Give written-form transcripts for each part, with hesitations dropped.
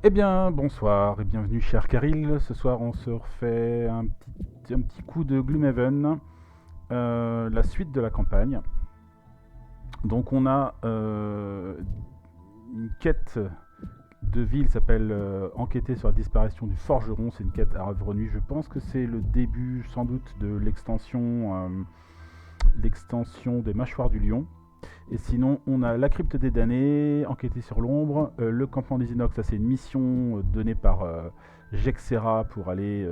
Eh bien, bonsoir et bienvenue cher Karil. Ce soir, on se refait un petit coup de Gloomhaven, la suite de la campagne. Donc, on a une quête de ville s'appelle Enquêter sur la disparition du forgeron. C'est une quête à revenu. Je pense que c'est le début, sans doute, de l'extension des mâchoires du lion. Et sinon, on a la crypte des damnés, enquêter sur l'ombre, le campement des inox, ça c'est une mission donnée par Jexera pour aller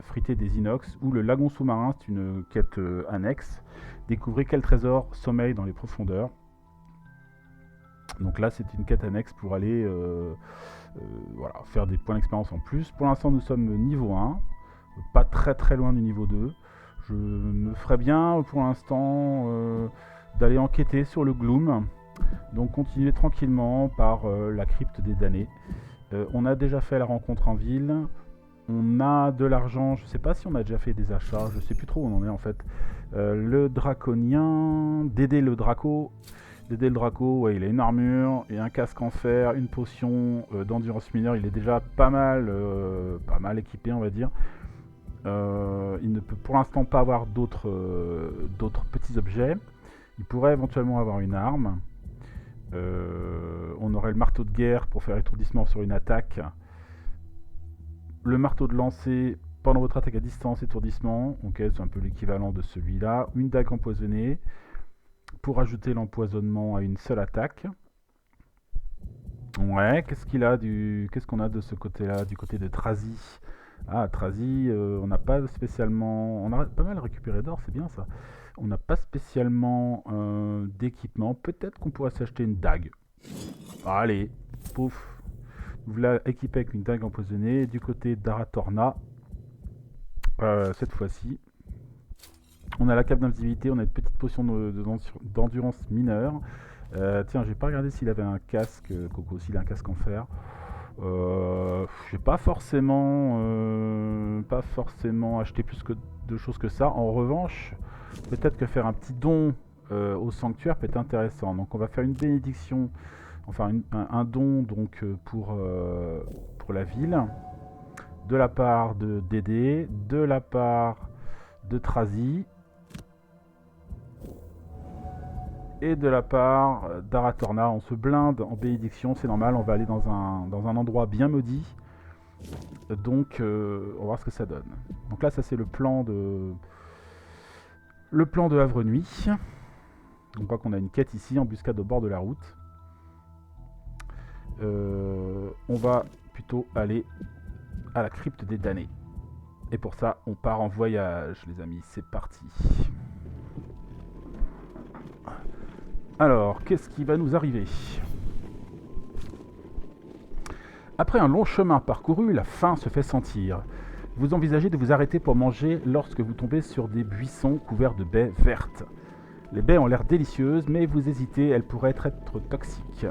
friter des inox, ou le lagon sous-marin, c'est une quête annexe. Découvrez quel trésor sommeille dans les profondeurs. Donc là, c'est une quête annexe pour aller voilà, faire des points d'expérience en plus. Pour l'instant, nous sommes niveau 1, pas très très loin du niveau 2. Je me ferais bien pour l'instant d'aller enquêter sur le Gloom. Donc continuer tranquillement par la crypte des damnés. On a déjà fait la rencontre en ville. On a de l'argent. Je ne sais pas si on a déjà fait des achats. Je ne sais plus trop où on en est en fait. Le draconien. Dédé le Draco. Dédé le Draco, ouais, il a une armure et un casque en fer, une potion d'endurance mineure. Il est déjà pas mal équipé, on va dire. Il ne peut pour l'instant pas avoir d'autres petits objets. Il pourrait éventuellement avoir une arme. On aurait le marteau de guerre pour faire étourdissement sur une attaque. Le marteau de lancer pendant votre attaque à distance, étourdissement. Ok, c'est un peu l'équivalent de celui-là. Une dague empoisonnée pour ajouter l'empoisonnement à une seule attaque. Ouais, qu'est-ce qu'on a de ce côté-là, du côté de Trazi? Ah, Trazi, on n'a pas spécialement... On a pas mal récupéré d'or, c'est bien ça. On n'a pas spécialement d'équipement. Peut-être qu'on pourrait s'acheter une dague. Allez, pouf. Vous la équipez avec une dague empoisonnée. Du côté d'Aratorna, cette fois-ci, on a la cape d'invisibilité, on a une petite potion d'endurance mineure. Tiens, j'ai pas regardé s'il avait un casque, Coco, s'il a un casque en fer. J'ai pas forcément acheté plus de choses que ça. En revanche, peut-être que faire un petit don au sanctuaire peut être intéressant. Donc on va faire une bénédiction, enfin un don donc pour la ville, de la part de Dédé, de la part de Trazi et de la part d'Aratorna. On se blinde en bénédiction, c'est normal, on va aller dans un endroit bien maudit. Donc on va voir ce que ça donne. Donc là ça c'est le plan de Havre Nuit. On voit qu'on a une quête ici, embuscade au bord de la route. On va plutôt aller à la crypte des damnés. Et pour ça on part en voyage les amis, c'est parti. Alors, qu'est-ce qui va nous arriver ? Après un long chemin parcouru, la faim se fait sentir. Vous envisagez de vous arrêter pour manger lorsque vous tombez sur des buissons couverts de baies vertes. Les baies ont l'air délicieuses, mais vous hésitez, elles pourraient être toxiques.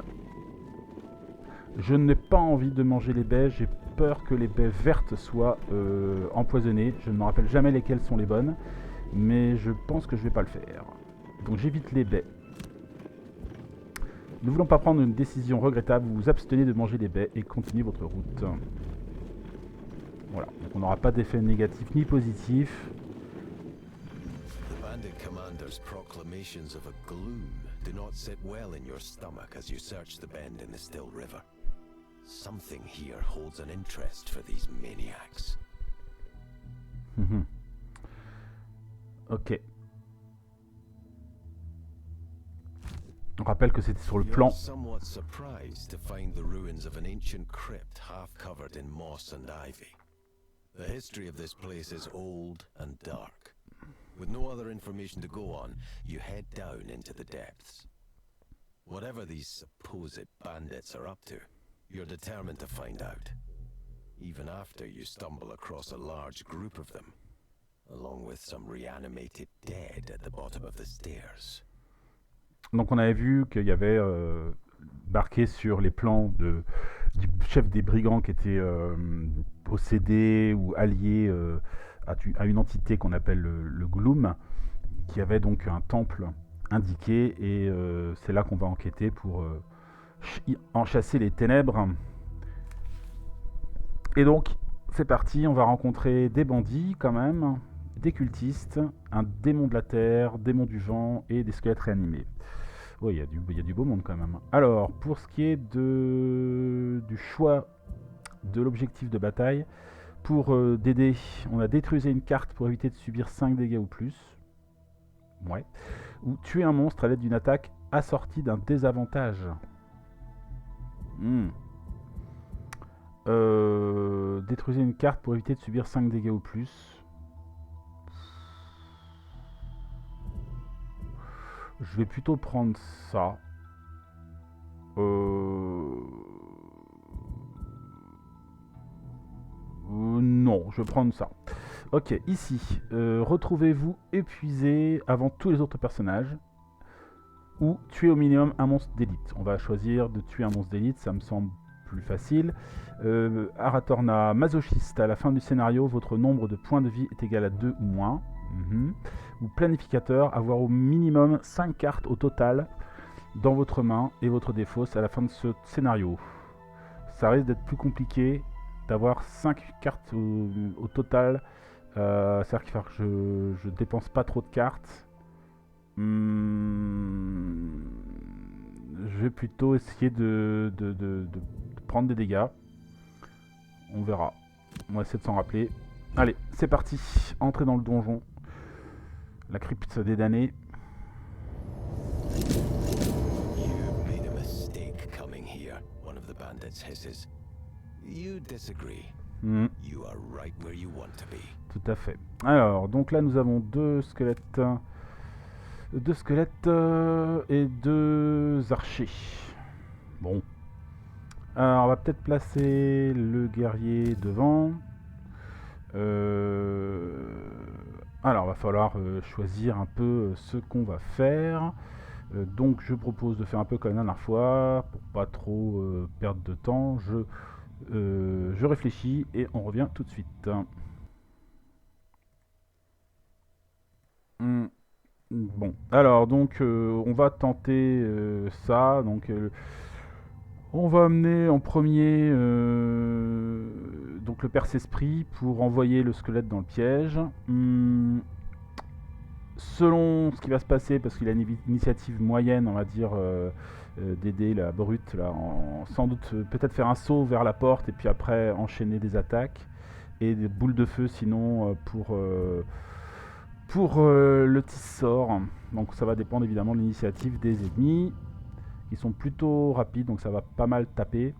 Je n'ai pas envie de manger les baies, j'ai peur que les baies vertes soient empoisonnées. Je ne me rappelle jamais lesquelles sont les bonnes, mais je pense que je ne vais pas le faire. Donc j'évite les baies. Ne voulant pas prendre une décision regrettable, vous vous abstenez de manger des baies et continuez votre route. Voilà, donc on n'aura pas d'effet négatif ni positif. The bandit commander's proclamations of a gloom do not sit well in your stomach as you search the bend in the Still River. Something here holds an interest for these maniacs. Ok. On rappelle que c'était sur le plan. You're somewhat surprised to find the ruins of an ancient crypt half covered in moss and ivy. The history of this place is old and dark. With no other information to go on, you head down into the depths. Whatever these supposed bandits are up to, you're determined to find out. Even after you stumble across a large group of them, along with some reanimated dead at the bottom of the stairs. Donc on avait vu qu'il y avait marqué sur les plans du chef des brigands qui était possédé ou allié à une entité qu'on appelle le Gloom, qui avait donc un temple indiqué, et c'est là qu'on va enquêter pour en chasser les ténèbres Et donc, c'est parti, on va rencontrer des bandits quand même, des cultistes, un démon de la terre, démon du vent et des squelettes réanimés. Oui, il y a du beau monde quand même. Alors, pour ce qui est du choix de l'objectif de bataille, pour DD, on a détruisé une carte pour éviter de subir 5 dégâts ou plus. Ouais. Ou tuer un monstre à l'aide d'une attaque assortie d'un désavantage. Détruisez une carte pour éviter de subir 5 dégâts ou plus. Je vais plutôt prendre ça. Non, je vais prendre ça. Ok, ici, retrouvez-vous épuisé avant tous les autres personnages. Ou tuer au minimum un monstre d'élite. On va choisir de tuer un monstre d'élite, ça me semble plus facile. Aratorna, masochiste, à la fin du scénario, votre nombre de points de vie est égal à 2 ou moins. Ou planificateur, avoir au minimum 5 cartes au total dans votre main et votre défausse à la fin de ce scénario. Ça risque d'être plus compliqué d'avoir 5 cartes au total. C'est-à-dire qu'il va falloir que je dépense pas trop de cartes. Je vais plutôt essayer de prendre des dégâts. On verra. On va essayer de s'en rappeler. Allez, c'est parti. Entrez dans le donjon. La crypte des damnés. You made a mistake coming here, one of the bandits hisses. You disagree. You are right where you want to be. Tout à fait. Alors, donc là, nous avons deux squelettes et deux archers. Bon. Alors, on va peut-être placer le guerrier devant. Alors, va falloir choisir un peu ce qu'on va faire. Donc, je propose de faire un peu comme la dernière fois, pour pas trop perdre de temps. Je réfléchis et on revient tout de suite. Bon, alors donc on va tenter ça. Donc on va amener en premier donc le perce-esprit pour envoyer le squelette dans le piège. Selon ce qui va se passer, parce qu'il a une initiative moyenne, on va dire d'aider la brute, là, sans doute peut-être faire un saut vers la porte et puis après enchaîner des attaques et des boules de feu sinon pour le petit sort. Donc ça va dépendre évidemment de l'initiative des ennemis. Ils sont plutôt rapides, donc ça va pas mal taper.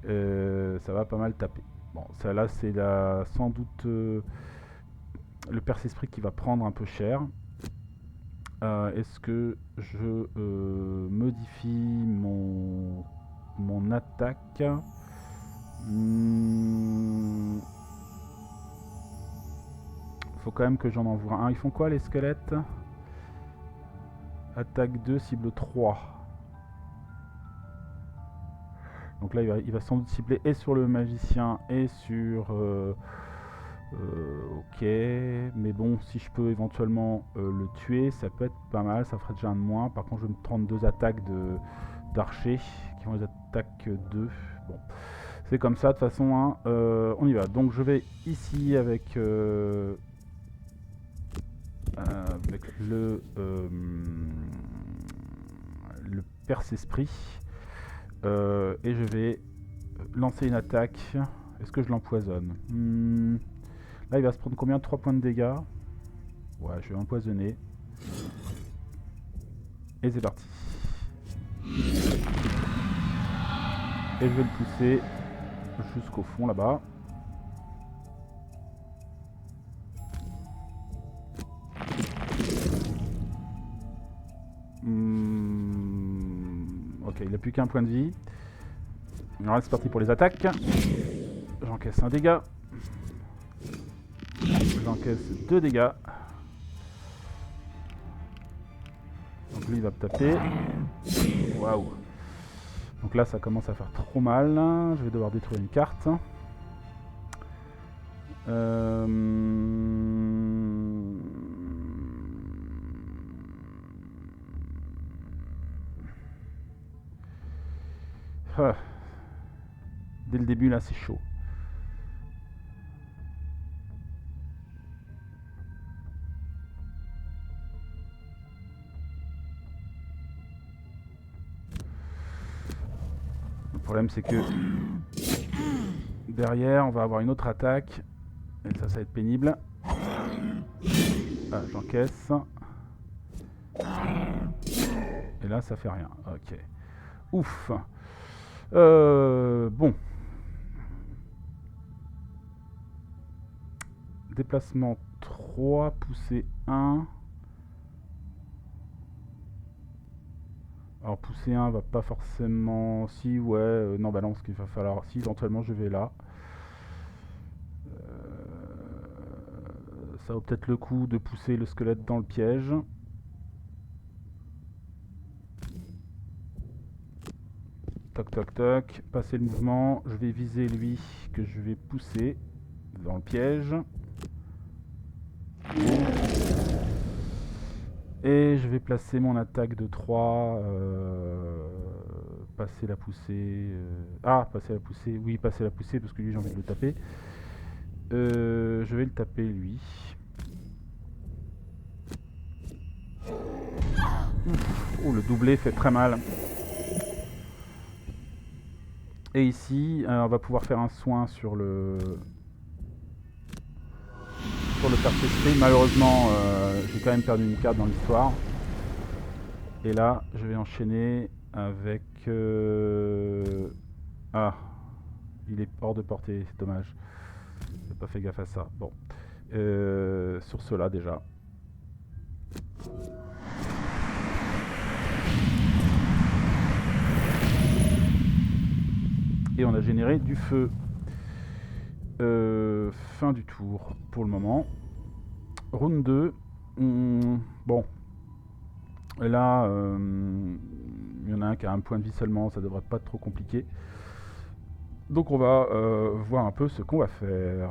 Bon, ça là c'est sans doute le perce-esprit qui va prendre un peu cher. Est-ce que je modifie mon attaque? Faut quand même que j'en envoie un. Ils font quoi les squelettes? Attaque 2, cible 3. Donc là il va sans doute cibler et sur le magicien et sur... ok, mais bon, si je peux éventuellement le tuer, ça peut être pas mal, ça ferait déjà un de moins. Par contre je vais me prendre 2 attaques d'archer qui vont les attaques 2. Bon, c'est comme ça de toute façon, hein. On y va. Donc je vais ici avec le perce-esprit et je vais lancer une attaque. Est-ce que je l'empoisonne? Là il va se prendre combien? 3 points de dégâts. Ouais, je vais empoisonner. Et c'est parti. Et je vais le pousser jusqu'au fond là-bas. Ok, il n'a plus qu'un point de vie. Alors là c'est parti pour les attaques. J'encaisse un dégât. J'encaisse 2 dégâts. Donc lui il va me taper. Waouh. Donc là ça commence à faire trop mal. Je vais devoir détruire une carte. Dès le début là c'est chaud. problème c'est que derrière on va avoir une autre attaque. Et ça va être pénible. Ah, j'encaisse. Et là ça fait rien. Ok. Ouf. Bon. Déplacement 3, poussée 1. Alors pousser 1 va pas forcément... Si, ouais, non, balance qu'il va falloir... Si, éventuellement je vais là. Ça vaut peut-être le coup de pousser le squelette dans le piège. Toc toc toc, passer le mouvement. Je vais viser lui que je vais pousser dans le piège. Et je vais placer mon attaque de 3. Passer la poussée. Ah, passer la poussée. Oui, passer la poussée parce que lui j'ai envie de le taper. Je vais le taper lui. Oh, le doublé fait très mal. Et ici, on va pouvoir faire un soin sur le persépré. Malheureusement, j'ai quand même perdu une carte dans l'histoire. Et là, je vais enchaîner avec... Ah, il est hors de portée, c'est dommage. J'ai pas fait gaffe à ça. Bon, sur cela déjà. Et on a généré du feu. Fin du tour pour le moment. Round 2. Bon. Là, il y en a un qui a un point de vie seulement, ça devrait pas être trop compliqué. Donc on va voir un peu ce qu'on va faire.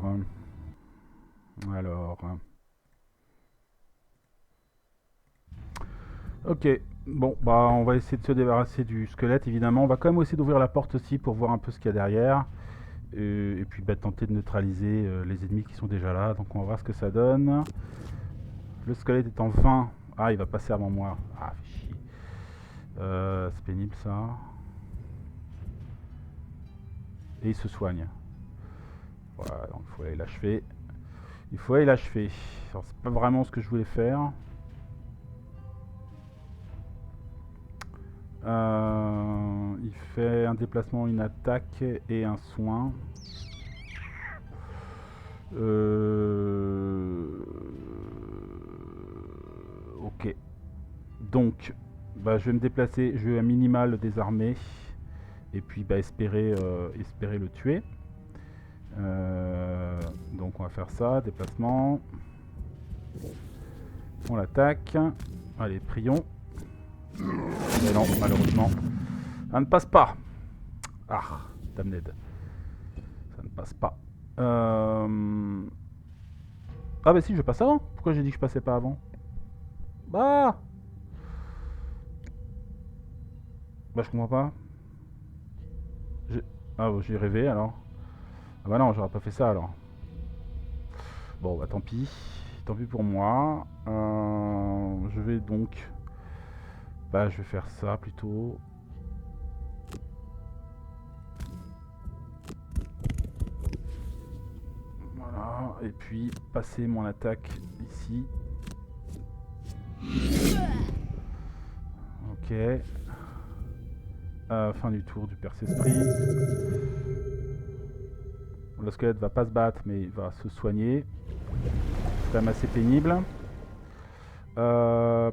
Alors... Ok, bon, bah on va essayer de se débarrasser du squelette évidemment. On va quand même essayer d'ouvrir la porte aussi pour voir un peu ce qu'il y a derrière. Et puis bah, tenter de neutraliser les ennemis qui sont déjà là. Donc on va voir ce que ça donne. Le squelette est en 20. Ah, il va passer avant moi. Ah, fait chier. C'est pénible ça. Et il se soigne. Voilà, donc il faut aller l'achever. Il faut aller l'achever. Alors c'est pas vraiment ce que je voulais faire. Il fait un déplacement, une attaque et un soin. Ok. Donc, bah, je vais me déplacer. Je vais à minima le désarmer. Et puis bah, espérer le tuer. Donc on va faire ça. Déplacement. On l'attaque. Allez, prions. Mais non, malheureusement. Ça ne passe pas. Ah, damned. Ça ne passe pas. Ah bah si, je passe avant. Pourquoi j'ai dit que je passais pas avant? Bah je comprends pas. Ah bon, j'ai rêvé alors. Ah bah non, j'aurais pas fait ça alors. Bon bah tant pis. Tant pis pour moi. Je vais donc... Bah je vais faire ça plutôt. Voilà. Et puis passer mon attaque ici. Ok. Fin du tour du perce-esprit. Le squelette va pas se battre mais il va se soigner. C'est quand même assez pénible. Bah,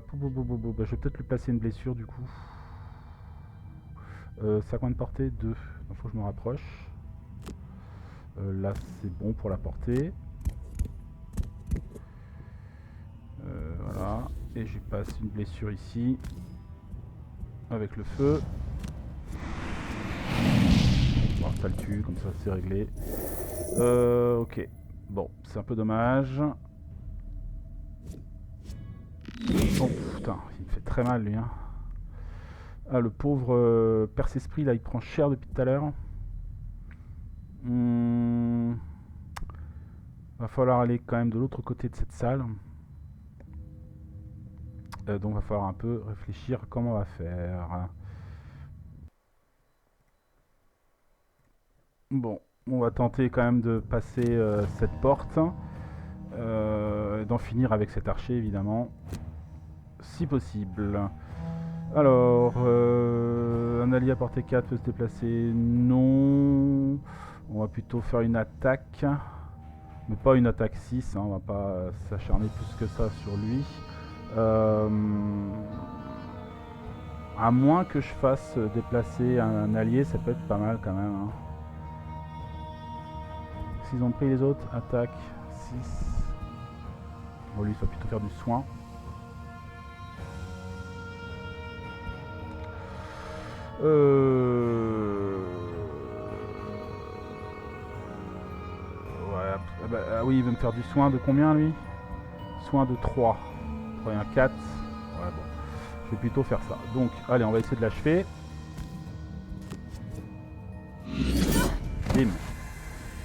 je vais peut-être lui placer une blessure du coup. Ça a combien de portée? 2. Il faut que je me rapproche. Là c'est bon pour la portée. Voilà. Et je lui passe une blessure ici. Avec le feu. Bon, ça le tue, comme ça c'est réglé. Ok. Bon, c'est un peu dommage. Oh putain, il me fait très mal lui. Hein. Ah, le pauvre perce-esprit là, il prend cher depuis tout à l'heure. Va falloir aller quand même de l'autre côté de cette salle. Donc va falloir un peu réfléchir comment on va faire. Bon, on va tenter quand même de passer cette porte. D'en finir avec cet archer, évidemment. Si possible. Alors, un allié à portée 4 peut se déplacer? Non. On va plutôt faire une attaque. Mais pas une attaque 6, hein, on va pas s'acharner plus que ça sur lui. À moins que je fasse déplacer un allié, ça peut être pas mal quand même. Hein. S'ils ont pris les autres, attaque 6. Bon, lui, il va plutôt faire du soin. Ouais, bah, ah oui, il veut me faire du soin de combien lui? Soin de 3. 3 et un 4. Ouais, bon. Je vais plutôt faire ça. Donc, allez, on va essayer de l'achever. Bim.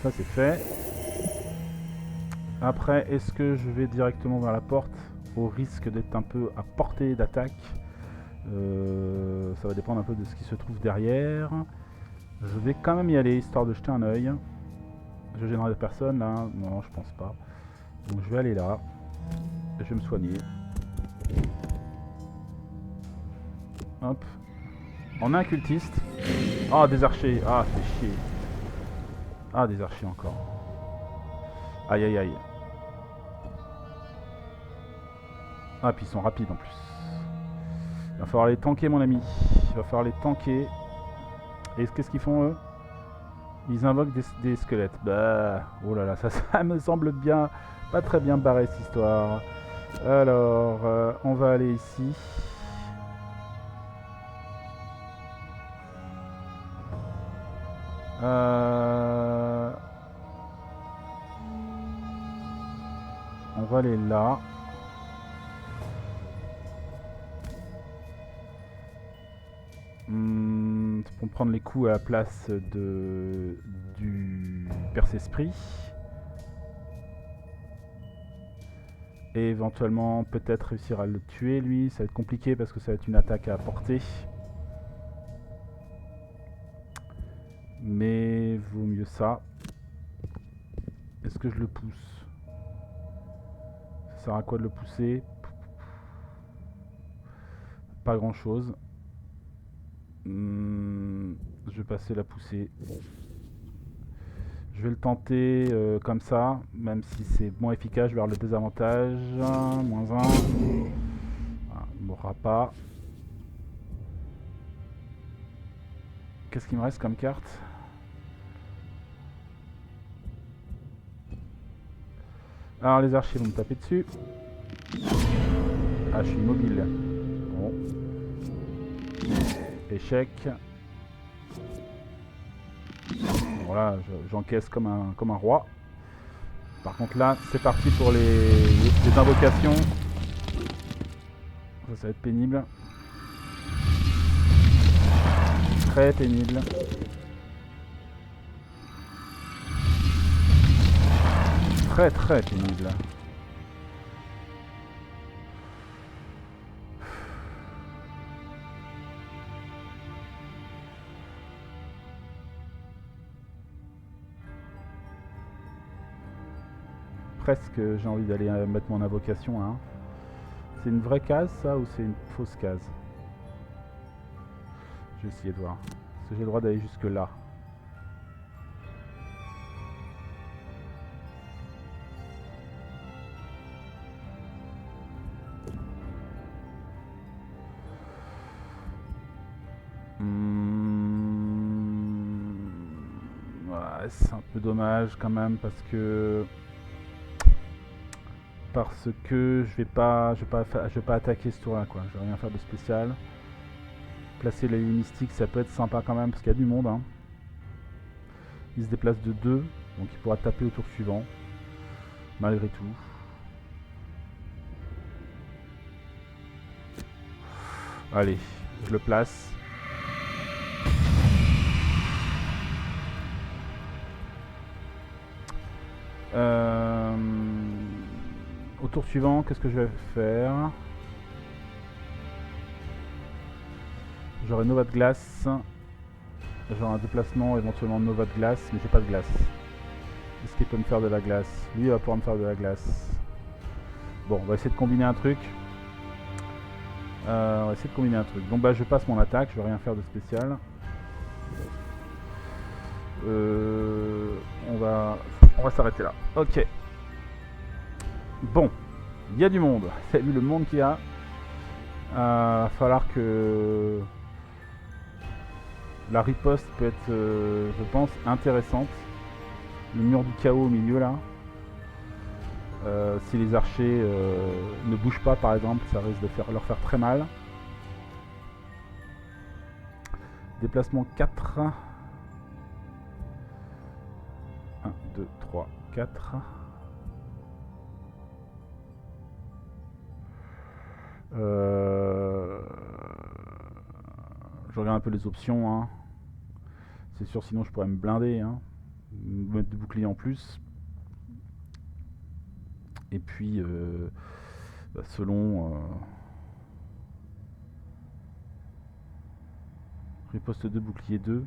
Ça, c'est fait. Après, est-ce que je vais directement vers la porte au risque d'être un peu à portée d'attaque? Ça va dépendre un peu de ce qui se trouve derrière. Je vais quand même y aller, histoire de jeter un oeil. Je gênerai personne là? Non, je pense pas. Donc je vais aller là. Je vais me soigner. Hop. On a un cultiste. Ah, des archers. Ah, c'est chier. Ah, des archers encore. Aïe, aïe, aïe. Ah, puis ils sont rapides en plus. Il va falloir les tanker, mon ami. Il va falloir les tanker. Et qu'est-ce qu'ils font, eux? Ils invoquent des squelettes. Bah, oh là là, ça me semble bien, pas très bien barré cette histoire. Alors, on va aller ici. On va aller là. Pour prendre les coups à la place du perce-esprit. Et éventuellement peut-être réussir à le tuer lui. Ça va être compliqué parce que ça va être une attaque à portée. Mais vaut mieux ça. Est-ce que je le pousse? Ça sert à quoi de le pousser? Pas grand chose. Je vais passer la poussée. Je vais le tenter comme ça, même si c'est moins efficace, je vais avoir le désavantage. Moins 1. Voilà, il ne mourra pas. Qu'est-ce qu'il me reste comme carte? Alors les archers vont me taper dessus. Ah, je suis immobile. Bon. Échec. Voilà, j'encaisse comme un roi. Par contre là, c'est parti pour les invocations. Ça va être pénible. Très pénible. Très très pénible. Presque j'ai envie d'aller mettre mon invocation hein. C'est une vraie case ça ou c'est une fausse case? Je vais essayer de voir. Est-ce que j'ai le droit d'aller jusque là? Ouais, c'est un peu dommage quand même parce que je vais pas attaquer ce tour là quoi, je vais rien faire de spécial. Placer la ligne mystique ça peut être sympa quand même parce qu'il y a du monde hein. Il se déplace de 2 donc il pourra taper au tour suivant malgré tout. Allez, je le place. Au tour suivant, qu'est-ce que je vais faire? J'aurai Nova de glace. Genre un déplacement éventuellement Nova de glace, mais j'ai pas de glace. Est-ce qu'il peut me faire de la glace? Lui il va pouvoir me faire de la glace. Bon, on va essayer de combiner un truc. On va essayer de combiner un truc. Donc bah je passe mon attaque, je vais rien faire de spécial. On va s'arrêter là. Ok. Bon, il y a du monde. T'as vu le monde qu'il y a. Va falloir que la riposte peut être, je pense, intéressante. Le mur du chaos au milieu là. Si les archers ne bougent pas par exemple, ça risque de leur faire très mal. Déplacement 4. 1, 2, 3, 4. Je regarde un peu les options. Hein. C'est sûr, sinon je pourrais me blinder. Hein. Me mettre de bouclier en plus. Et puis, selon... riposte 2, bouclier 2.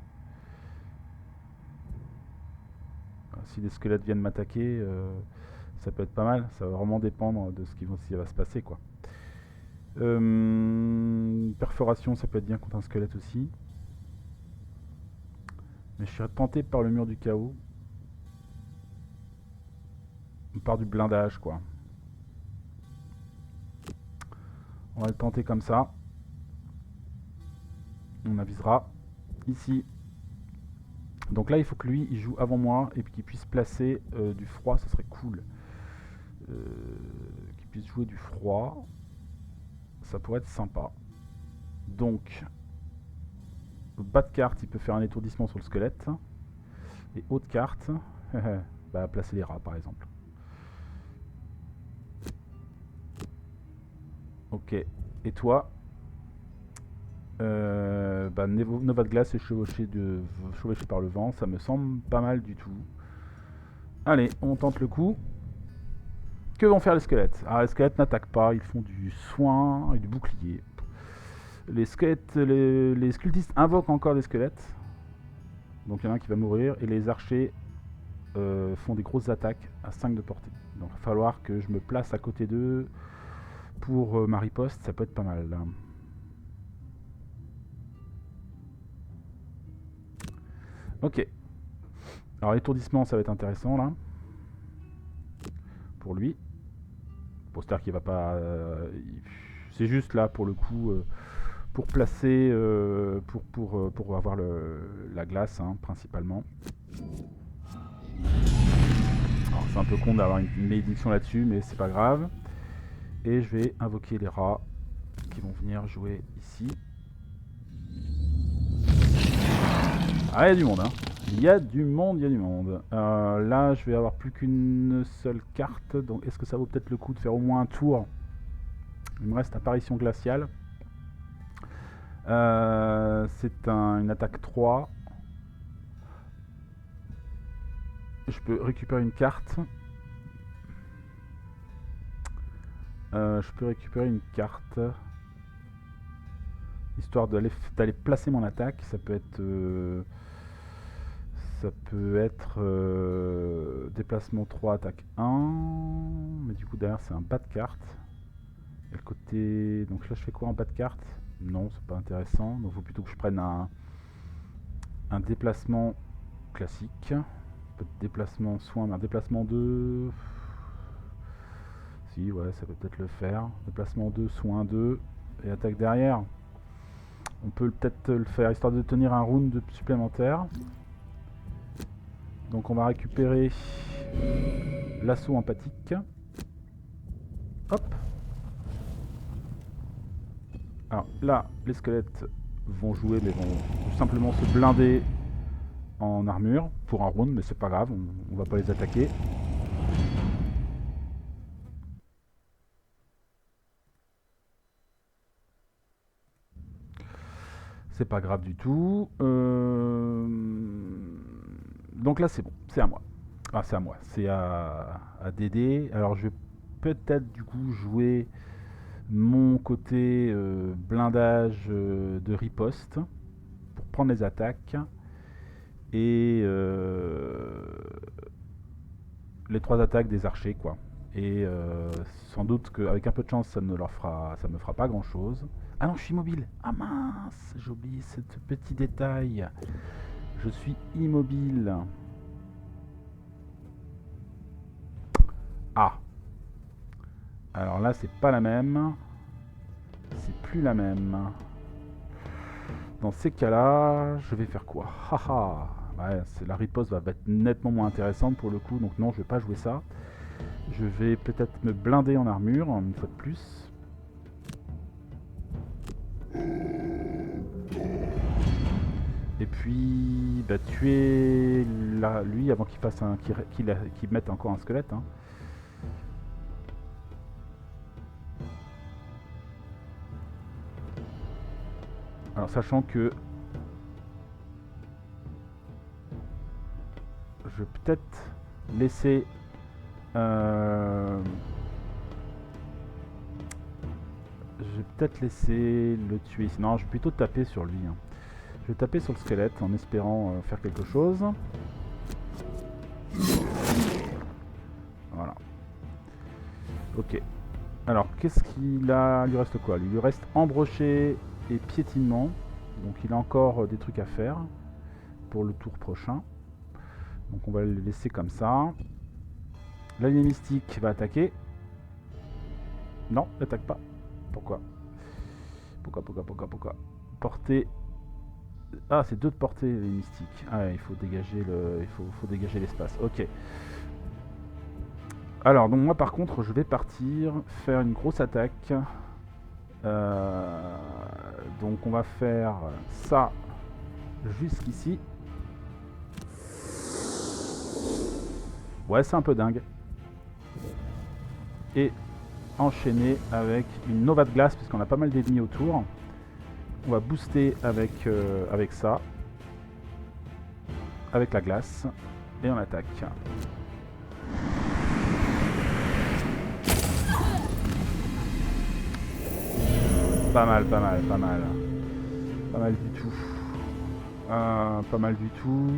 Si les squelettes viennent m'attaquer, ça peut être pas mal. Ça va vraiment dépendre de ce qui va se passer, quoi. Perforation, ça peut être bien contre un squelette aussi. Mais je serais tenté par le mur du chaos. Par du blindage, quoi. On va le tenter comme ça. On avisera ici. Donc là, il faut que lui, il joue avant moi et puis qu'il puisse placer du froid, ça serait cool. Qu'il puisse jouer du froid. Ça pourrait être sympa. Donc, bas de carte, il peut faire un étourdissement sur le squelette. Et haut de carte, bah, placer les rats par exemple. Ok. Et toi, bah, Nova de glace et chevauché par le vent, ça me semble pas mal du tout. Allez, on tente le coup. Que vont faire les squelettes? Ah, les squelettes n'attaquent pas, ils font du soin et du bouclier. Les squelettes, les scultistes invoquent encore des squelettes. Donc il y en a un qui va mourir. Et les archers font des grosses attaques à 5 de portée. Donc il va falloir que je me place à côté d'eux pour ma riposte, ça peut être pas mal. Là. Ok. Alors l'étourdissement, ça va être intéressant là. Pour lui. C'est-à-dire qu'il va pas... c'est juste là pour le coup... pour placer... pour avoir la glace, hein, principalement. Alors c'est un peu con d'avoir une malédiction là-dessus, mais c'est pas grave. Et je vais invoquer les rats qui vont venir jouer ici. Ah, il y a du monde, hein. Il y a du monde, il y a du monde. Là, je vais avoir plus qu'une seule carte. Donc, est-ce que ça vaut peut-être le coup de faire au moins un tour? Il me reste apparition glaciale. C'est une attaque 3. Je peux récupérer une carte. Je peux récupérer une carte. Histoire d'aller placer mon attaque. Ça peut être... déplacement 3, attaque 1. Mais du coup derrière c'est un bas de carte. Et le côté... Donc là je fais quoi en bas de carte? Non, c'est pas intéressant. Donc il faut plutôt que je prenne un déplacement classique. Déplacement soin, mais un déplacement 2. Si, ouais, ça peut peut-être le faire. Déplacement 2, soin 2. Et attaque derrière. On peut peut-être le faire histoire de tenir un round supplémentaire. Donc on va récupérer l'assaut empathique. Hop. Alors là, les squelettes vont jouer, mais vont tout simplement se blinder en armure pour un round, mais c'est pas grave, on va pas les attaquer. C'est pas grave du tout. Donc là c'est bon, c'est à moi. Ah, c'est à moi, c'est à Dédé. Alors je vais peut-être du coup jouer mon côté blindage de riposte pour prendre les attaques. et les 3 attaques des archers, quoi. Et sans doute qu'avec un peu de chance, ça me fera pas grand chose. Ah non, je suis immobile. Ah mince, j'ai oublié ce petit détail. Je suis immobile. Ah. Alors là, c'est pas la même. C'est plus la même. Dans ces cas-là, je vais faire quoi? Haha. Ouais, la riposte va être nettement moins intéressante pour le coup, donc non, je vais pas jouer ça. Je vais peut-être me blinder en armure, une fois de plus. Et puis, bah, tuer lui avant qu'il fasse qu'il mette encore un squelette. Hein. Alors, sachant que je vais peut-être laisser le tuer ici. Non, je vais plutôt taper sur lui. Hein. Je vais taper sur le squelette en espérant faire quelque chose. Voilà. Ok. Alors, qu'est-ce qu'il a? Il lui reste quoi? Il lui reste embroché et piétinement. Donc il a encore des trucs à faire pour le tour prochain. Donc on va le laisser comme ça. L'allié mystique va attaquer. Non, n'attaque pas. Pourquoi? Pourquoi? Portée. Ah, c'est 2 de portée les mystiques. Ah ouais, il faut dégager faut dégager l'espace. Ok. Alors donc moi par contre je vais partir faire une grosse attaque. Donc on va faire ça jusqu'ici. Ouais, c'est un peu dingue. Et enchaîner avec une nova de glace puisqu'on a pas mal d'ennemis autour. On va booster avec ça. Avec la glace. Et on attaque. Pas mal. Pas mal du tout. Pas mal du tout.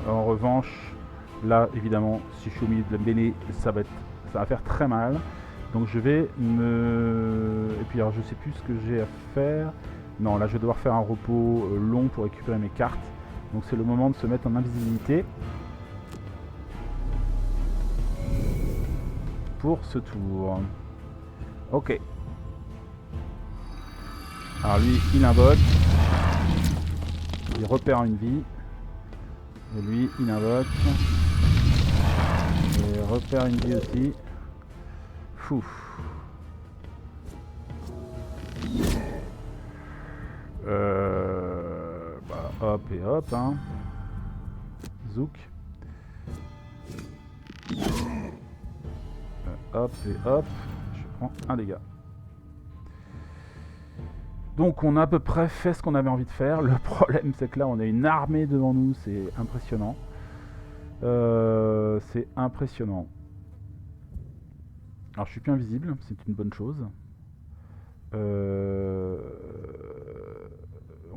En revanche, là, évidemment, si je suis au milieu de la mêlée, ça va faire très mal. Donc je vais et puis alors je sais plus ce que j'ai à faire. Non, là je vais devoir faire un repos long pour récupérer mes cartes. Donc c'est le moment de se mettre en invisibilité. Pour ce tour. Ok. Alors lui, il invoque. Il repère une vie. Et lui, il invoque. Et repère une vie aussi. Fouf. Hop et hop, hein. Zouk. Hop et hop. Je prends un dégât. Donc on a à peu près fait ce qu'on avait envie de faire. Le problème c'est que là on a une armée devant nous, c'est impressionnant. C'est impressionnant. Alors je suis plus invisible, c'est une bonne chose.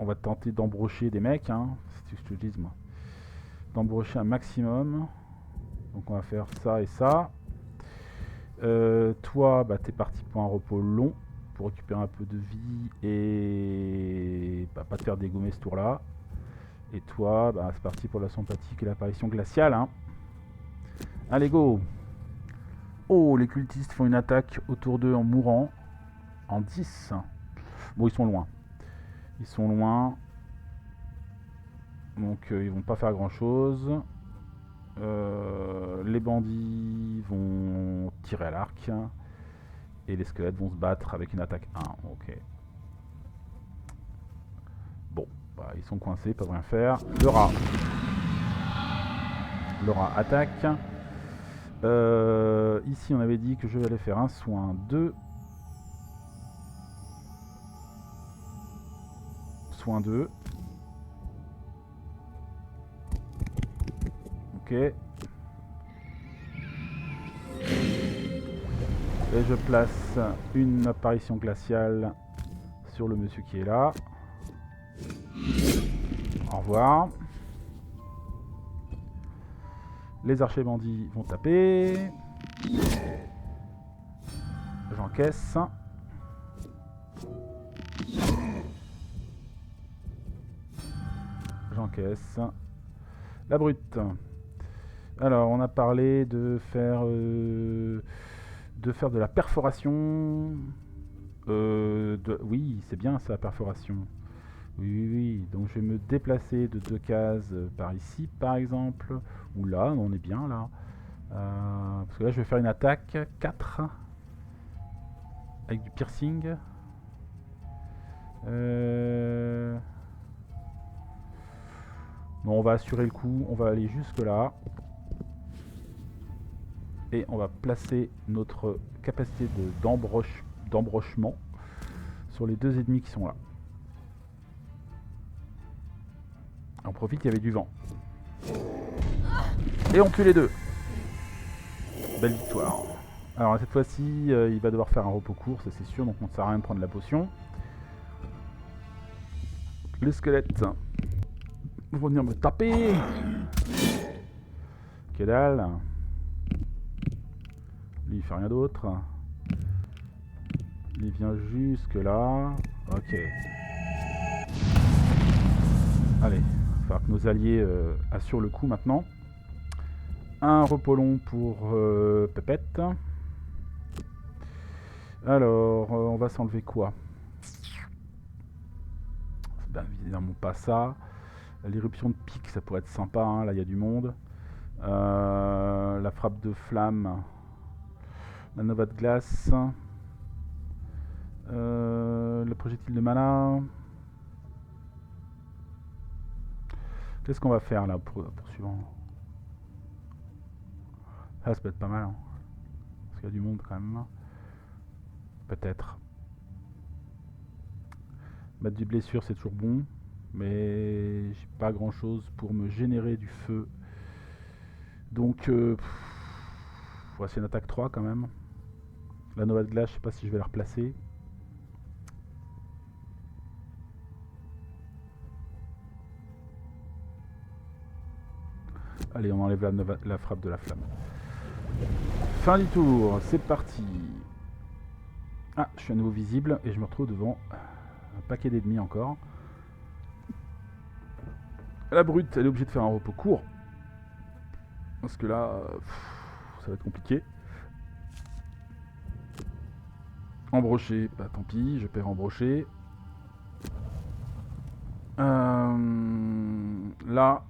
On va tenter d'embrocher des mecs, hein, c'est ce que je dis moi. D'embrocher un maximum. Donc on va faire ça et ça. Toi, bah, t'es parti pour un repos long pour récupérer un peu de vie et bah, pas te faire dégommer ce tour-là. Et toi, bah, c'est parti pour la sympathique et l'apparition glaciale. Hein. Allez, go! Oh, les cultistes font une attaque autour d'eux en mourant. En 10. Bon, ils sont loin. Ils sont loin. Donc, ils vont pas faire grand-chose. Les bandits vont tirer à l'arc. Et les squelettes vont se battre avec une attaque 1. Ok. Bon, bah, ils sont coincés, ils peuvent rien faire. Le rat. Le rat attaque. Ici, on avait dit que je vais aller faire un soin 2. Soin 2. Ok. Et je place une apparition glaciale sur le monsieur qui est là. Au revoir. Les archers bandits vont taper. J'encaisse. J'encaisse. La brute. Alors, on a parlé de faire de la perforation. Oui, c'est bien ça, perforation. Oui. Donc, je vais me déplacer de 2 cases par ici, par exemple. Ou là, on est bien là. Parce que là, je vais faire une attaque 4 avec du piercing. Non, on va assurer le coup. On va aller jusque là. Et on va placer notre capacité d'embrochement sur les 2 ennemis qui sont là. On profite, il y avait du vent. Et on tue les 2. Belle victoire. Alors cette fois-ci, il va devoir faire un repos court, ça c'est sûr, donc on ne sert à rien de prendre la potion. Le squelette vont venir me taper. Que dalle. Lui il fait rien d'autre. Il vient jusque là. Ok. Allez, il va falloir que nos alliés assurent le coup maintenant. Un repos long pour Pépette. Alors, on va s'enlever quoi? Ben, évidemment pas ça. L'éruption de pique, ça pourrait être sympa, hein. Là il y a du monde. La frappe de flamme. La nova de glace. Le projectile de mana. Qu'est-ce qu'on va faire là pour suivant? Ah, ça peut être pas mal, hein. Parce qu'il y a du monde quand même. Peut-être. Mettre du blessure c'est toujours bon. Mais j'ai pas grand chose pour me générer du feu. Donc voici une attaque 3 quand même. La nova de glace, je sais pas si je vais la replacer. Allez, on enlève la frappe de la flamme. Fin du tour, c'est parti. Ah, je suis à nouveau visible et je me retrouve devant un paquet d'ennemis encore. La brute, elle est obligée de faire un repos court. Parce que là, ça va être compliqué. Embroché, bah tant pis, je perds embroché. Là,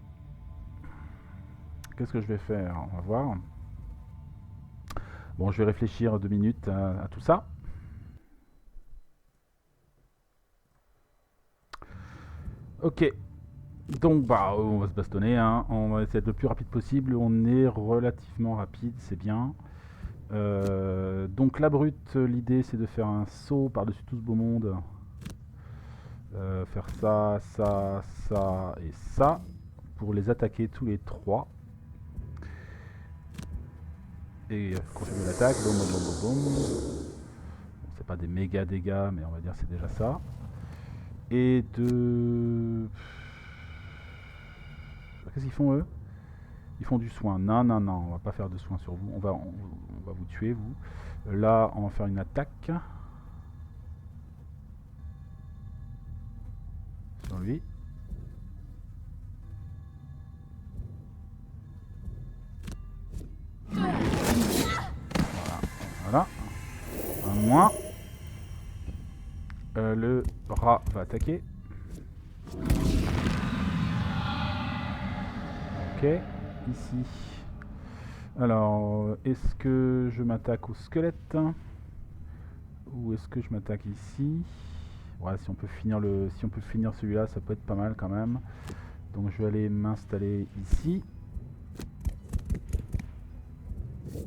qu'est-ce que je vais faire? On va voir. Bon, je vais réfléchir 2 minutes à tout ça. Ok. Donc, bah, on va se bastonner, hein. On va essayer d'être le plus rapide possible. On est relativement rapide, c'est bien. Donc, la brute, l'idée, c'est de faire un saut par-dessus tout ce beau monde. Faire ça, ça, ça et ça. Pour les attaquer tous les 3. Et confirmer l'attaque, boum boum boum boum boum. Bon, c'est pas des méga dégâts, mais on va dire c'est déjà ça. Et de... Qu'est-ce qu'ils font eux? Ils font du soin. Non, on va pas faire de soin sur vous. On va vous tuer, vous. Là, on va faire une attaque. Sur lui. Voilà. Un moins. Le rat va attaquer. Ok. Ici. Alors, est-ce que je m'attaque au squelette? Ou est-ce que je m'attaque ici? Ouais, si on peut finir celui-là, ça peut être pas mal quand même. Donc je vais aller m'installer ici.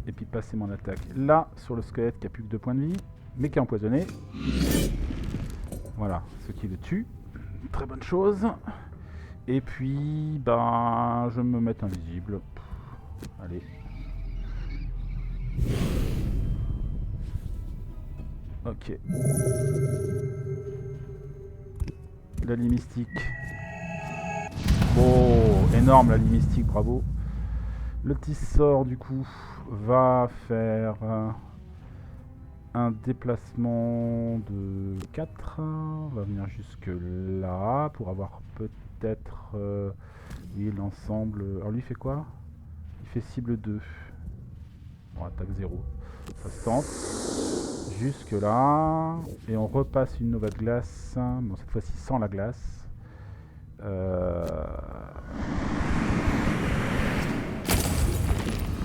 Et puis passer mon attaque là, sur le squelette qui a plus que 2 points de vie, mais qui est empoisonné. Voilà, ce qui le tue. Très bonne chose. Et puis, ben, je vais me mettre invisible. Allez. Ok. La lie mystique. Oh, énorme la lie mystique, bravo. Le petit sort du coup va faire un déplacement de 4. On va venir jusque là pour avoir peut-être oui, l'ensemble. Alors lui il fait quoi? Il fait cible 2. Bon, attaque 0. Ça se tente. Jusque là. Et on repasse une Nova de glace. Bon, cette fois-ci sans la glace.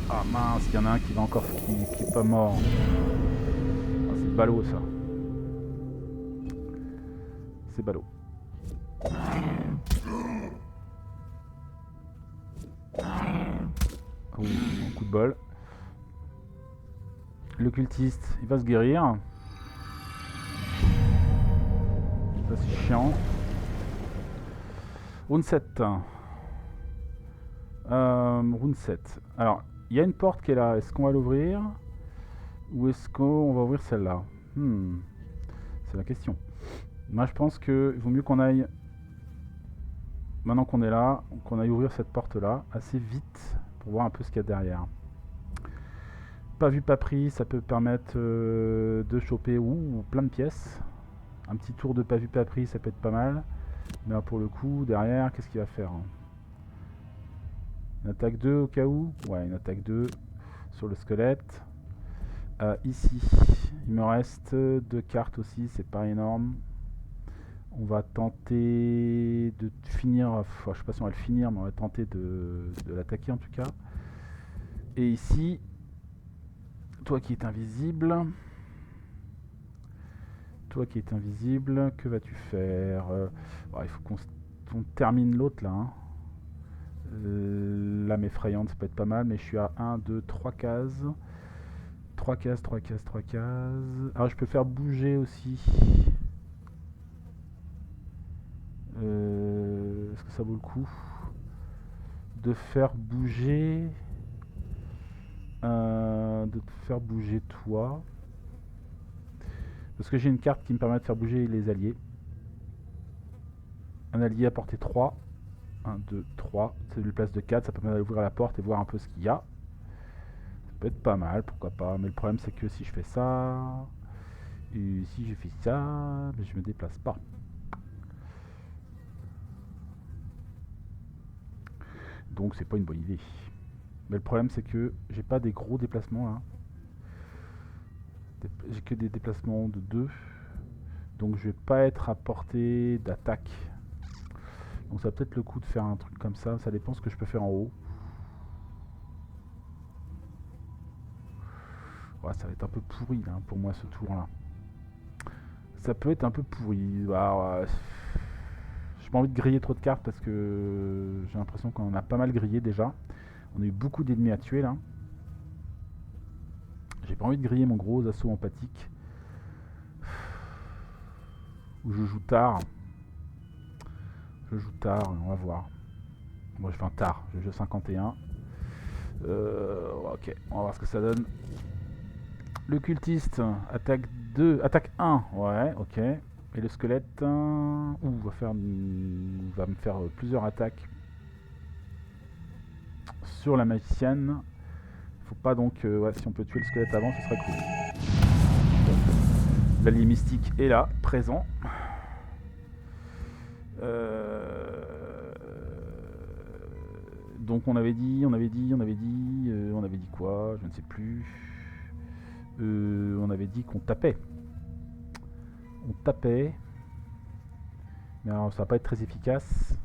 Ah mince, il y en a un qui va encore qui est pas mort. Ah, c'est ballot ça. C'est ballot. Oh, un coup de bol. Le cultiste, il va se guérir. Ça c'est chiant. Rune 7. Rune 7. Alors, il y a une porte qui est là. Est-ce qu'on va l'ouvrir? Ou est-ce qu'on va ouvrir celle-là? C'est la question. Moi je pense qu'il vaut mieux qu'on aille, maintenant qu'on est là, qu'on aille ouvrir cette porte-là assez vite pour voir un peu ce qu'il y a derrière. Pas vu, pas pris, ça peut permettre de choper plein de pièces. Un petit tour de pas vu, pas pris, ça peut être pas mal. Mais là, pour le coup, derrière, qu'est-ce qu'il va faire? Une attaque 2 au cas où? Ouais, une attaque 2 sur le squelette. Ici, il me reste 2 cartes aussi, c'est pas énorme. On va tenter de finir, enfin, je sais pas si on va le finir, mais on va tenter de l'attaquer en tout cas. Et ici, toi qui es invisible, que vas-tu faire? Il faut qu'on termine l'autre là. Hein. L'âme effrayante, ça peut être pas mal, mais je suis à 1, 2, 3 cases. 3 cases. Alors je peux faire bouger aussi. Est-ce que ça vaut le coup de faire bouger toi? Parce que j'ai une carte qui me permet de faire bouger les alliés. Un allié à portée 3. 1, 2, 3. C'est une place de 4, ça permet d'ouvrir la porte et voir un peu ce qu'il y a. Ça peut être pas mal, pourquoi pas. Mais le problème c'est que si je fais ça, et si je fais ça, mais je me déplace pas. Donc c'est pas une bonne idée. Mais le problème c'est que j'ai pas des gros déplacements là. J'ai que des déplacements de 2. Donc je vais pas être à portée d'attaque. Donc ça va peut-être le coup de faire un truc comme ça. Ça dépend ce que je peux faire en haut. Ouais, ça va être un peu pourri là, pour moi ce tour là. Ça peut être un peu pourri. J'ai pas envie de griller trop de cartes parce que j'ai l'impression qu'on en a pas mal grillé déjà. On a eu beaucoup d'ennemis à tuer là. J'ai pas envie de griller mon gros assaut empathique. Ou je joue tard. On va voir. Moi je fais un tard, je joue 51. Ok, on va voir ce que ça donne. Le cultiste, attaque 2, attaque 1, ouais, ok. Et le squelette, va me faire plusieurs attaques sur la magicienne. Faut pas donc, si on peut tuer le squelette avant, ce serait cool. L'allié mystique est là, présent. Donc on avait dit quoi? Je ne sais plus. On avait dit qu'on tapait. Mais alors ça va pas être très efficace.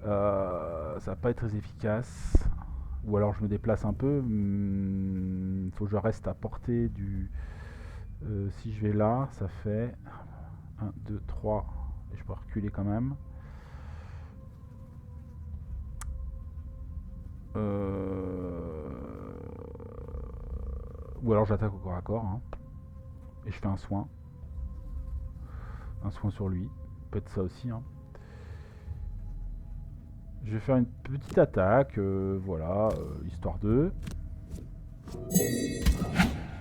Ça va pas être très efficace. Ou alors je me déplace un peu. Faut que je reste à portée du... si je vais là, ça fait 1, 2, 3. Et je peux reculer quand même. Ou alors j'attaque au corps à corps. Hein. Et je fais un soin. Un soin sur lui. Peut-être ça aussi. Hein. Je vais faire une petite attaque. Histoire de...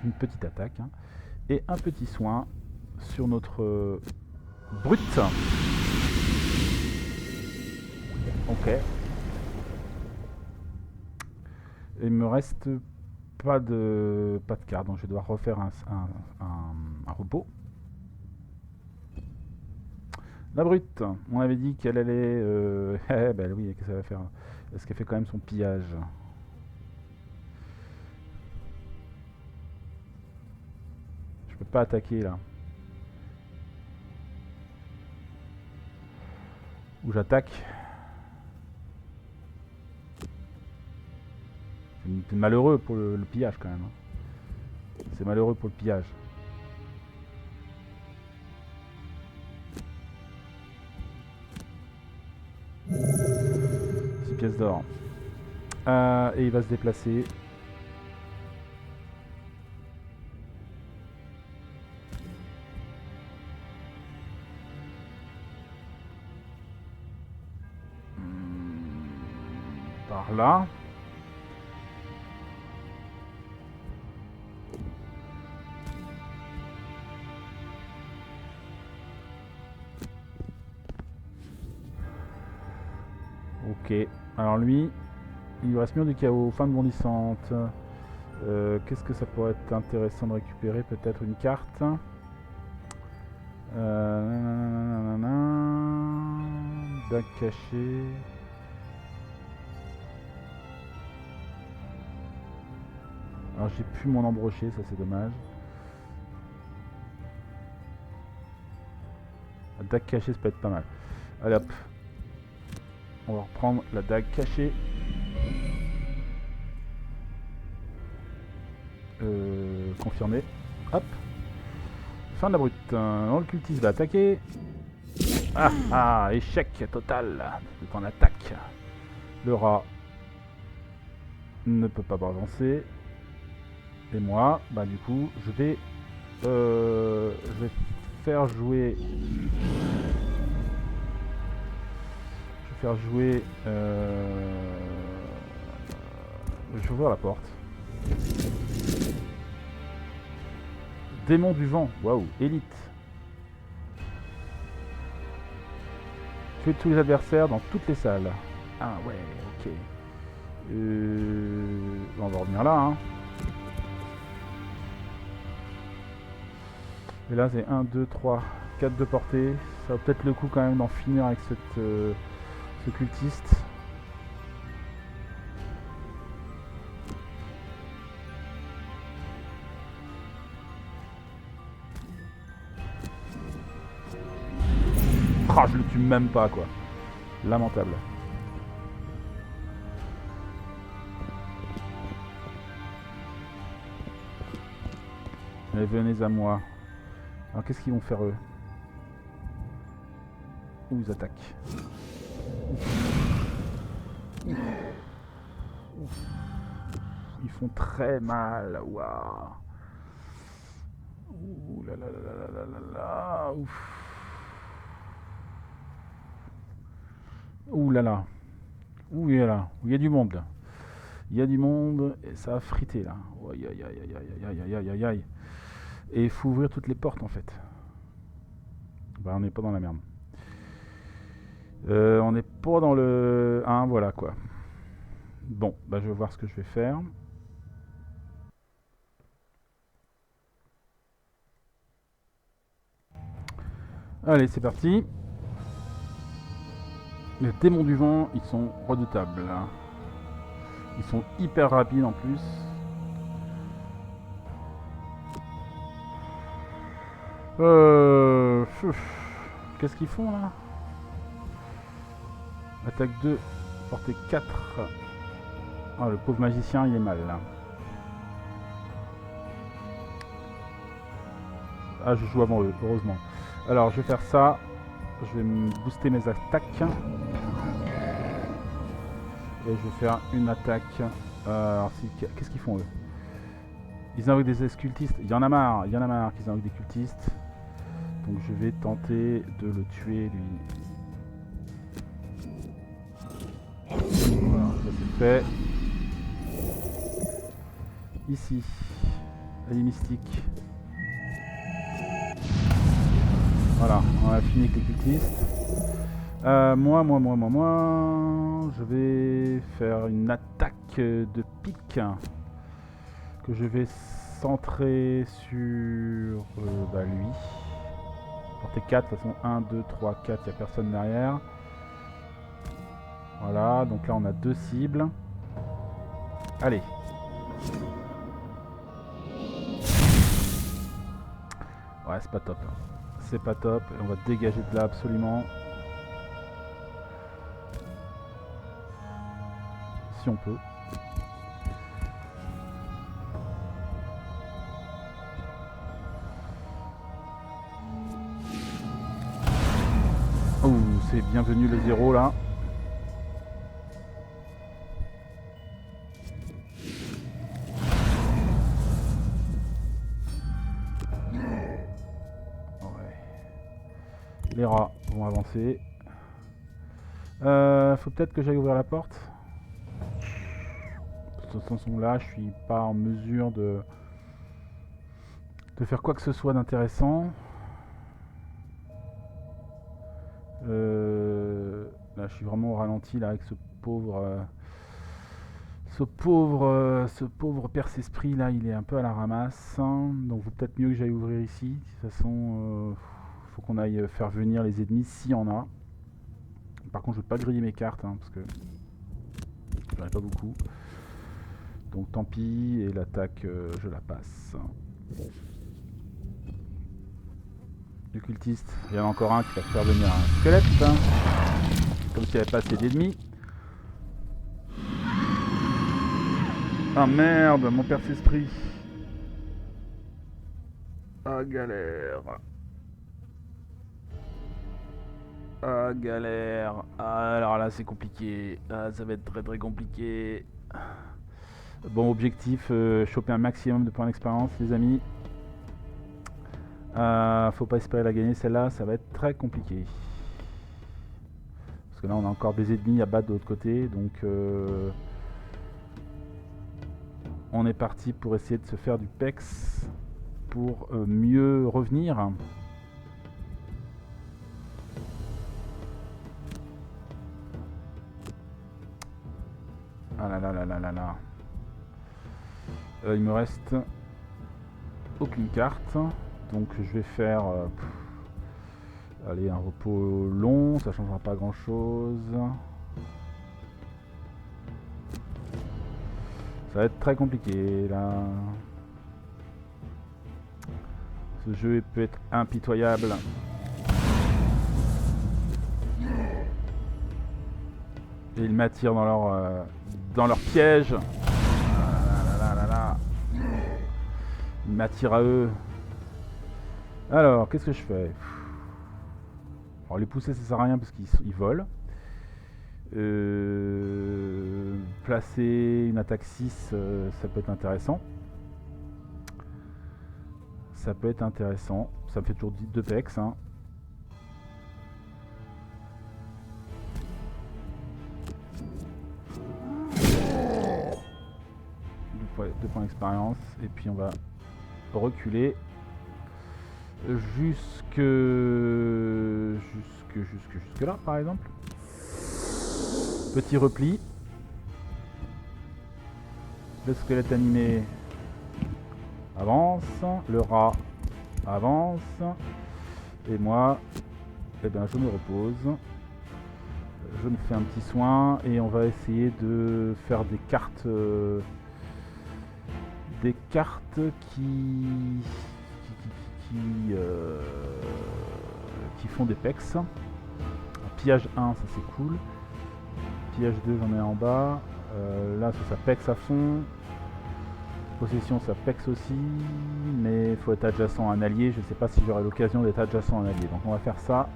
Une petite attaque. Hein. Et un petit soin sur notre brute. Ok. Il me reste pas de carte, donc je vais devoir refaire un repos. La brute, on avait dit qu'elle allait... ben oui, qu'est-ce qu'elle va faire? Est-ce qu'elle fait quand même son pillage? Je peux pas attaquer là. Ou j'attaque. C'est malheureux pour le pillage quand même. C'est malheureux pour le pillage. Pièces d'or. Et il va se déplacer. Par là. Ok. Alors lui, il lui reste mur du chaos, fin de bondissante. Qu'est-ce que ça pourrait être intéressant de récupérer? Peut-être une carte. Dague caché. Alors j'ai plus mon embroché, ça c'est dommage. La dague cachée, ça peut être pas mal. Allez hop. On va reprendre la dague cachée. Confirmé. Hop. Fin de la brute. Le cultiste va attaquer. Ah, échec total de ton attaque. Le rat ne peut pas avancer. Et moi, bah du coup, je vais faire jouer... Je vais ouvrir la porte. Démon du vent, waouh, élite. Tuer tous les adversaires dans toutes les salles. Ah ouais, ok. On va revenir là, hein. Et là c'est 1, 2, 3, 4 de portée. Ça vaut peut-être le coup quand même d'en finir avec ce cultiste. Ah, je le tue même pas quoi. Lamentable. Allez, venez à moi. Alors qu'est-ce qu'ils vont faire eux? Ou ils attaquent. Ils font très mal. Waouh. Ouh là là là là là là là. Ouf. Ouh là là. Ouh là là. Il y a du monde là. Il y a du monde et ça a frité là. Aïe aïe aïe aïe aïe aïe aïe aïe aïe. Et il faut ouvrir toutes les portes en fait. Bah on n'est pas dans la merde. On n'est pas dans le 1, voilà quoi. Bon, bah je vais voir ce que je vais faire. Allez, c'est parti. Les démons du vent, ils sont redoutables. Ils sont hyper rapides en plus. Qu'est-ce qu'ils font là? Attaque 2, portée 4. Ah, le pauvre magicien, il est mal là. Ah, je joue avant eux, heureusement. Alors, je vais faire ça. Je vais me booster mes attaques. Et je vais faire une attaque. Alors, qu'est-ce qu'ils font eux? Ils invoquent des cultistes. Il y en a marre qu'ils invoquent des cultistes. Donc je vais tenter de le tuer lui. Voilà, ça c'est fait. Ici, elle est mystique. Voilà, on a fini avec les cultistes. Moi, je vais faire une attaque de pique que je vais centrer sur lui. Portée 4, de toute façon 1, 2, 3, 4, il n'y a personne derrière. Voilà, donc là on a 2 cibles. Allez. Ouais, c'est pas top. C'est pas top, on va dégager de là absolument. Si on peut. Oh, c'est bienvenu le 0 là. Les rats vont avancer. Faut peut-être que j'aille ouvrir la porte. De toute façon là, je suis pas en mesure de faire quoi que ce soit d'intéressant. Là, je suis vraiment au ralenti là avec ce pauvre perce-esprit là, il est un peu à la ramasse. Donc, vaut peut-être mieux que j'aille ouvrir ici. De toute façon, faut qu'on aille faire venir les ennemis s'il y en a. Par contre, je ne veux pas griller mes cartes parce que j'en ai pas beaucoup. Donc, tant pis. Et l'attaque, je la passe. Le cultiste, il y en a encore un qui va faire venir un squelette. Comme s'il n'y avait pas assez d'ennemis. Ah merde, mon perce-esprit. Ah galère. Ah galère. Ah, alors là c'est compliqué. Ah, ça va être très très compliqué. Bon, objectif, choper un maximum de points d'expérience les amis. Faut pas espérer la gagner celle-là, ça va être très compliqué. Parce que là on a encore des ennemis à battre de l'autre côté, donc on est parti pour essayer de se faire du pex pour mieux revenir. Ah là là là là là là. Il me reste aucune carte, donc je vais faire allez, un repos long, ça changera pas grand chose. Ça va être très compliqué là. Ce jeu peut être impitoyable. Et ils m'attirent dans leur piège. Ils m'attirent à eux. Alors, qu'est-ce que je fais? Alors, les pousser, ça sert à rien parce qu'ils volent. Placer une attaque 6, ça peut être intéressant. Ça peut être intéressant. Ça me fait toujours 2 pex. Hein. Deux points d'expérience. Et puis on va reculer jusque là par exemple. Petit repli. Le squelette animé avance, le rat avance, et moi, eh ben, je me repose. Je me fais un petit soin et on va essayer de faire des cartes qui font des pex. Pillage 1, ça c'est cool. Pillage 2, j'en ai en bas. Là, ça pex à fond. Possession, ça pex aussi. Mais il faut être adjacent à un allié. Je ne sais pas si j'aurai l'occasion d'être adjacent à un allié. Donc on va faire ça.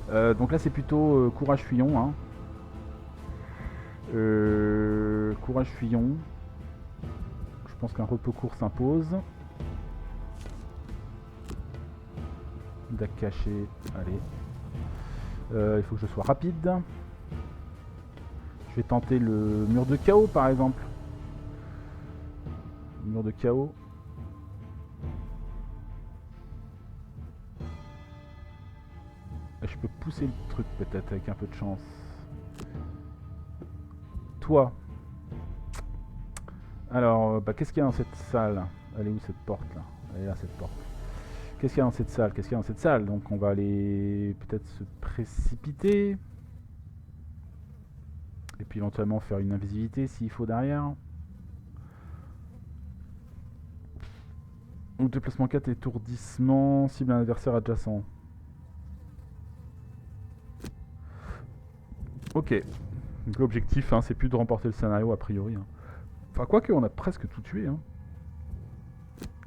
Donc là, c'est plutôt courage fuyons. Hein. Courage fuyons. Je pense qu'un repos court s'impose. Dac caché, allez. Il faut que je sois rapide. Je vais tenter le mur de chaos par exemple. Le mur de chaos. je peux pousser le truc peut-être avec un peu de chance. Toi. Alors, qu'est-ce qu'il y a dans cette salle? Elle est où cette porte là? Elle est là cette porte. Qu'est-ce qu'il y a dans cette salle? Qu'est-ce qu'il y a dans cette salle? Donc on va aller peut-être se précipiter. Et puis éventuellement faire une invisibilité s'il faut derrière. Donc déplacement 4, étourdissement, cible un adversaire adjacent. Ok. Donc l'objectif, hein, c'est plus de remporter le scénario a priori. Hein. Enfin, quoique, on a presque tout tué. Hein.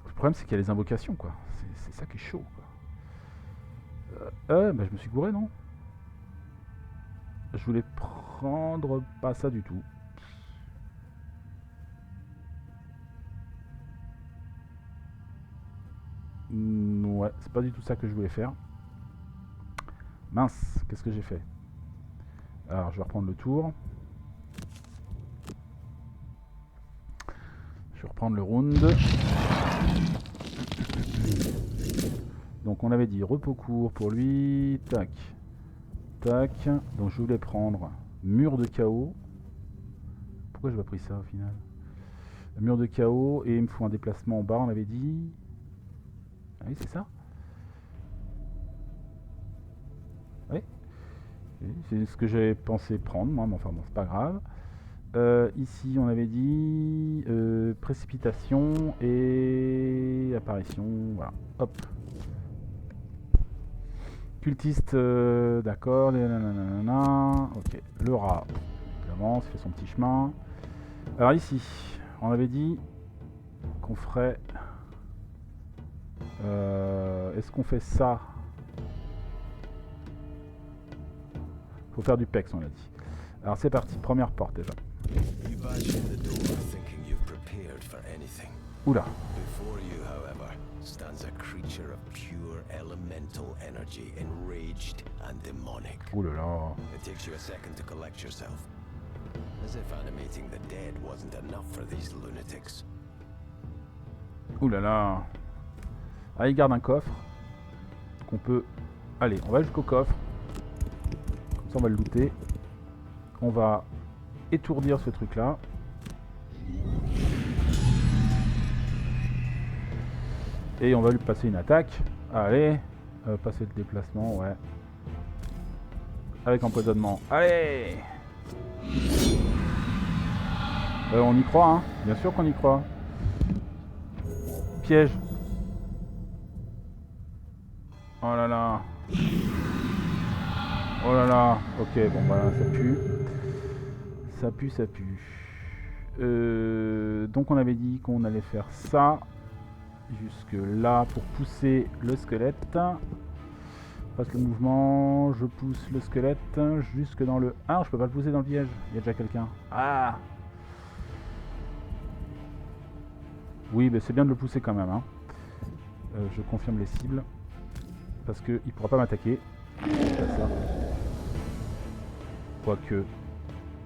Le problème, c'est qu'il y a les invocations, quoi. C'est ça qui est chaud, quoi. Bah, je me suis gouré, non? Je voulais prendre pas ça du tout. Ouais, c'est pas du tout ça que je voulais faire. Mince, qu'est-ce que j'ai fait? Alors, je vais reprendre le tour. Je vais reprendre le round. Donc, on avait dit repos court pour lui. Tac. Tac. Donc, je voulais prendre mur de chaos. Pourquoi je n'ai pas pris ça au final? Mur de chaos. Et il me faut un déplacement en bas, on avait dit. Ah oui, c'est ça? Oui. C'est ce que j'avais pensé prendre, moi, mais enfin bon, c'est pas grave. Ici, on avait dit précipitation et apparition. Voilà, hop. Cultiste, d'accord. Ok, le rat, évidemment, ça fait son petit chemin. Alors ici, on avait dit qu'on ferait... Est-ce qu'on fait ça? Faut faire du pex, on l'a dit. Alors c'est parti, première porte déjà. Oula. Before you, however, stands a creature of pure elemental energy, enraged and demonic. Ouh là là. It takes you a second to collect yourself. As if animating the dead wasn't enough for these lunatics. Ouh là là. Ah, il garde un coffre. Qu'on peut... Allez, on va jusqu'au coffre. Comme ça, on va le looter. On va étourdir ce truc-là. Et on va lui passer une attaque. Allez. Passer le déplacement, ouais. Avec empoisonnement. Allez. On y croit, hein. Bien sûr qu'on y croit. Piège. Oh là là. Oh là là. Ok, bon bah ça pue. Ça pue, ça pue. Donc on avait dit qu'on allait faire ça. Jusque là pour pousser le squelette. Passe le mouvement. Je pousse le squelette jusque dans le... Ah, je peux pas le pousser dans le piège. Il y a déjà quelqu'un. Ah. Oui, mais c'est bien de le pousser quand même. Hein. Je confirme les cibles. Parce qu'il ne pourra pas m'attaquer. C'est pas ça. Quoique...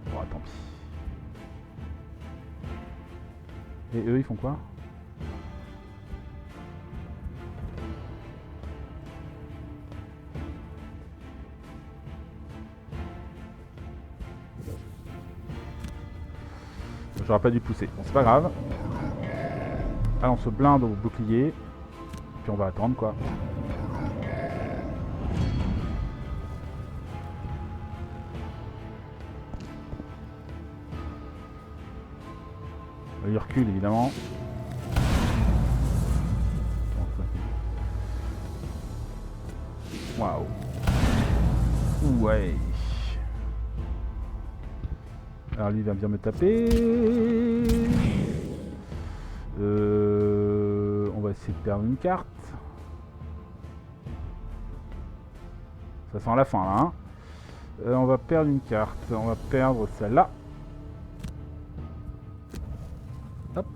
Bon, tant pis. Et eux, ils font quoi? J'aurais pas dû pousser. Bon, c'est pas grave. Allez, on se blinde au bouclier. Puis on va attendre, quoi. Il recule évidemment. Waouh. Ouais. Alors lui il va bien me taper. On va essayer de perdre une carte. Ça sent la fin là. Hein. On va perdre une carte. On va perdre celle-là. Hop.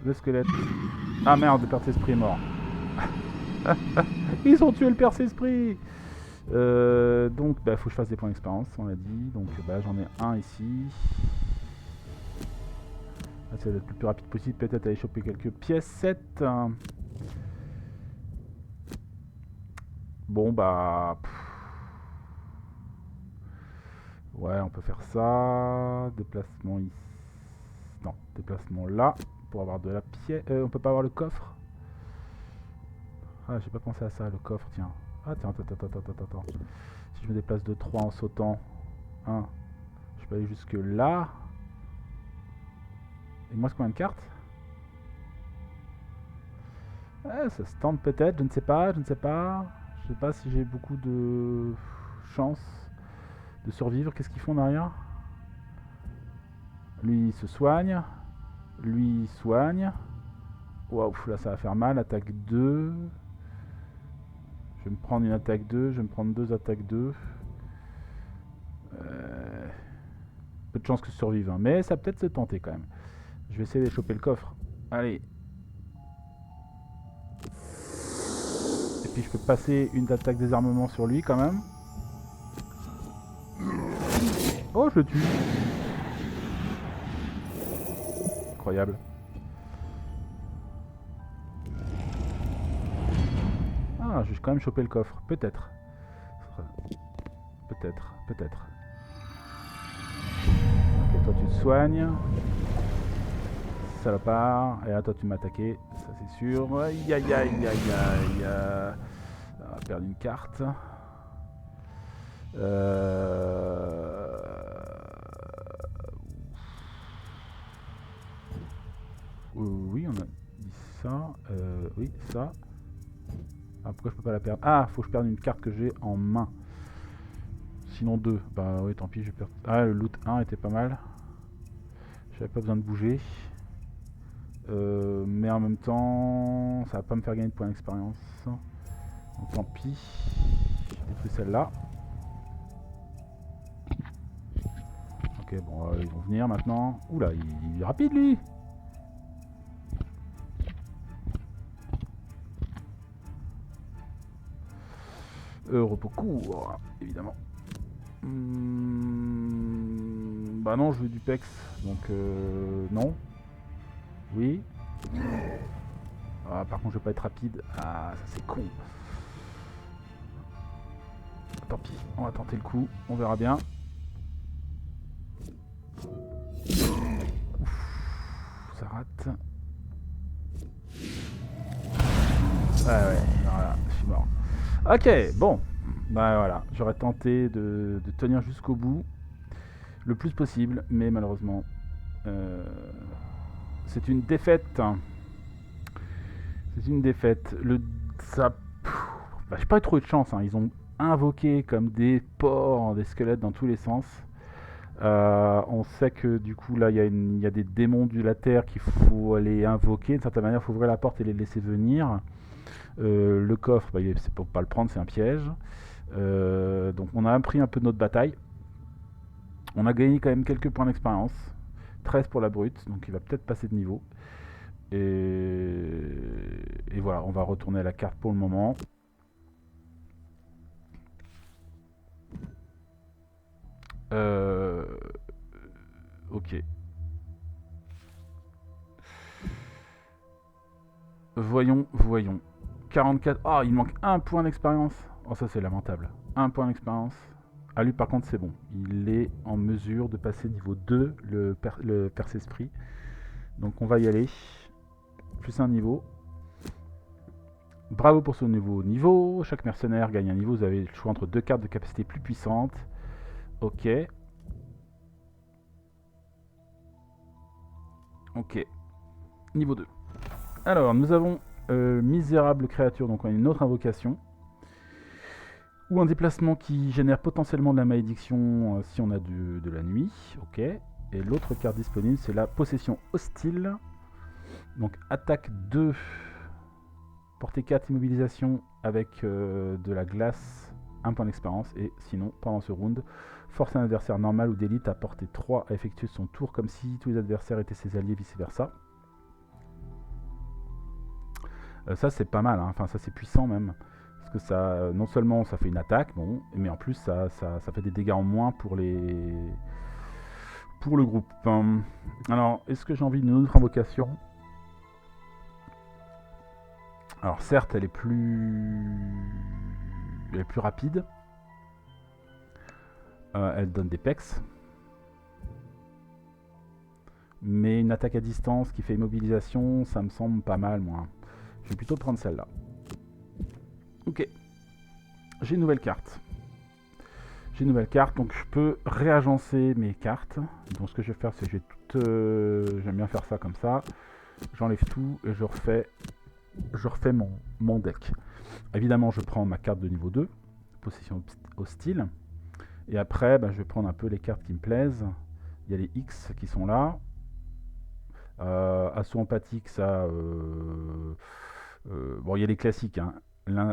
Le squelette. Ah merde, le perce-esprit est mort. Ils ont tué le perce-esprit. Donc, bah, faut que je fasse des points d'expérience, on l'a dit. Donc, bah, j'en ai un ici. Ah, c'est le plus rapide possible, peut-être aller choper quelques pièces. 7. Bon bah... Ouais, on peut faire ça. Déplacement ici. Non, déplacement là. Pour avoir de la pièce. On peut pas avoir le coffre. Ah, j'ai pas pensé à ça, le coffre, tiens. Ah, tiens, attends. Si je me déplace de 3 en sautant. 1. Je peux aller jusque là. Et moi, c'est combien de cartes? Ça se tente peut-être, je ne sais pas. Je ne sais pas si j'ai beaucoup de chance de survivre. Qu'est-ce qu'ils font derrière? Lui, il se soigne. Lui, il soigne. Waouh, là, ça va faire mal. Attaque 2. Je vais me prendre une attaque 2. Je vais me prendre 2 attaques 2. Peu de chance que je survive, hein. Mais ça peut-être se tenter quand même. Je vais essayer de choper le coffre. Allez. Et puis je peux passer une attaque désarmement sur lui quand même. Oh, je le tue. Incroyable. Ah, je vais quand même choper le coffre. Peut-être. Peut-être. Ok, toi tu te soignes. Salopard. Et là, toi tu m'as attaqué. Ça c'est sûr. Aïe. On va perdre une carte. Oui, on a dit ça. Oui, ça. Ah, pourquoi je peux pas la perdre? Ah, faut que je perde une carte que j'ai en main. Sinon 2. Bah oui, tant pis, je perds. Ah, le loot 1 était pas mal. J'avais pas besoin de bouger. Mais en même temps, ça va pas me faire gagner de points d'expérience. Donc tant pis. J'ai détruit celle-là. Ok, bon, ils vont venir maintenant. Oula, il est rapide lui. Repos court, évidemment. Bah non, je veux du pex, donc non. Oui. Ah, par contre, je vais pas être rapide. Ah, ça c'est con. Tant pis, on va tenter le coup, on verra bien. Ouf, ça rate. Ouais, voilà, je suis mort. Ok, bon. Bah voilà, j'aurais tenté de tenir jusqu'au bout, le plus possible, mais malheureusement, c'est une défaite. C'est une défaite. J'ai pas eu trop de chance, hein. Ils ont invoqué comme des porcs, des squelettes dans tous les sens. On sait que du coup là il y a des démons de la terre qu'il faut aller invoquer. D'une certaine manière, il faut ouvrir la porte et les laisser venir. Le coffre, c'est pour pas le prendre, c'est un piège. Donc on a appris un peu de notre bataille. On a gagné quand même quelques points d'expérience. 13 pour la brute, donc il va peut-être passer de niveau. Et voilà, on va retourner à la carte pour le moment. Ok. Voyons. 44. Ah, il manque un point d'expérience. Oh, ça c'est lamentable. Un point d'expérience. Ah, lui par contre c'est bon. Il est en mesure de passer niveau 2, le perce-esprit. Donc on va y aller. Plus un niveau. Bravo pour ce nouveau niveau. Chaque mercenaire gagne un niveau. Vous avez le choix entre 2 cartes de capacité plus puissantes. Ok. Niveau 2. Alors, nous avons misérable créature. Donc on a une autre invocation. Ou un déplacement qui génère potentiellement de la malédiction si on a de la nuit. Ok. Et l'autre carte disponible, c'est la possession hostile. Donc attaque 2. Portée 4, immobilisation avec de la glace, 1 point d'expérience. Et sinon, pendant ce round, force un adversaire normal ou d'élite à portée 3 à effectuer son tour comme si tous les adversaires étaient ses alliés, vice versa. Ça c'est pas mal, hein. Enfin ça c'est puissant même. Parce que ça, non seulement ça fait une attaque, bon, mais en plus ça fait des dégâts en moins pour le groupe. Alors, est-ce que j'ai envie d'une autre invocation? Alors certes, elle est plus elle est plus rapide. Elle donne des pecs. Mais une attaque à distance qui fait immobilisation, ça me semble pas mal, moi. Je vais plutôt prendre celle-là. Ok. J'ai une nouvelle carte. Donc je peux réagencer mes cartes. Donc ce que je vais faire, c'est que j'ai toutes... j'aime bien faire ça comme ça. J'enlève tout et je refais mon deck. Évidemment, je prends ma carte de niveau 2, possession hostile. Et après, je vais prendre un peu les cartes qui me plaisent. Il y a les X qui sont là. Assaut empathique, ça... bon, il y a les classiques, hein.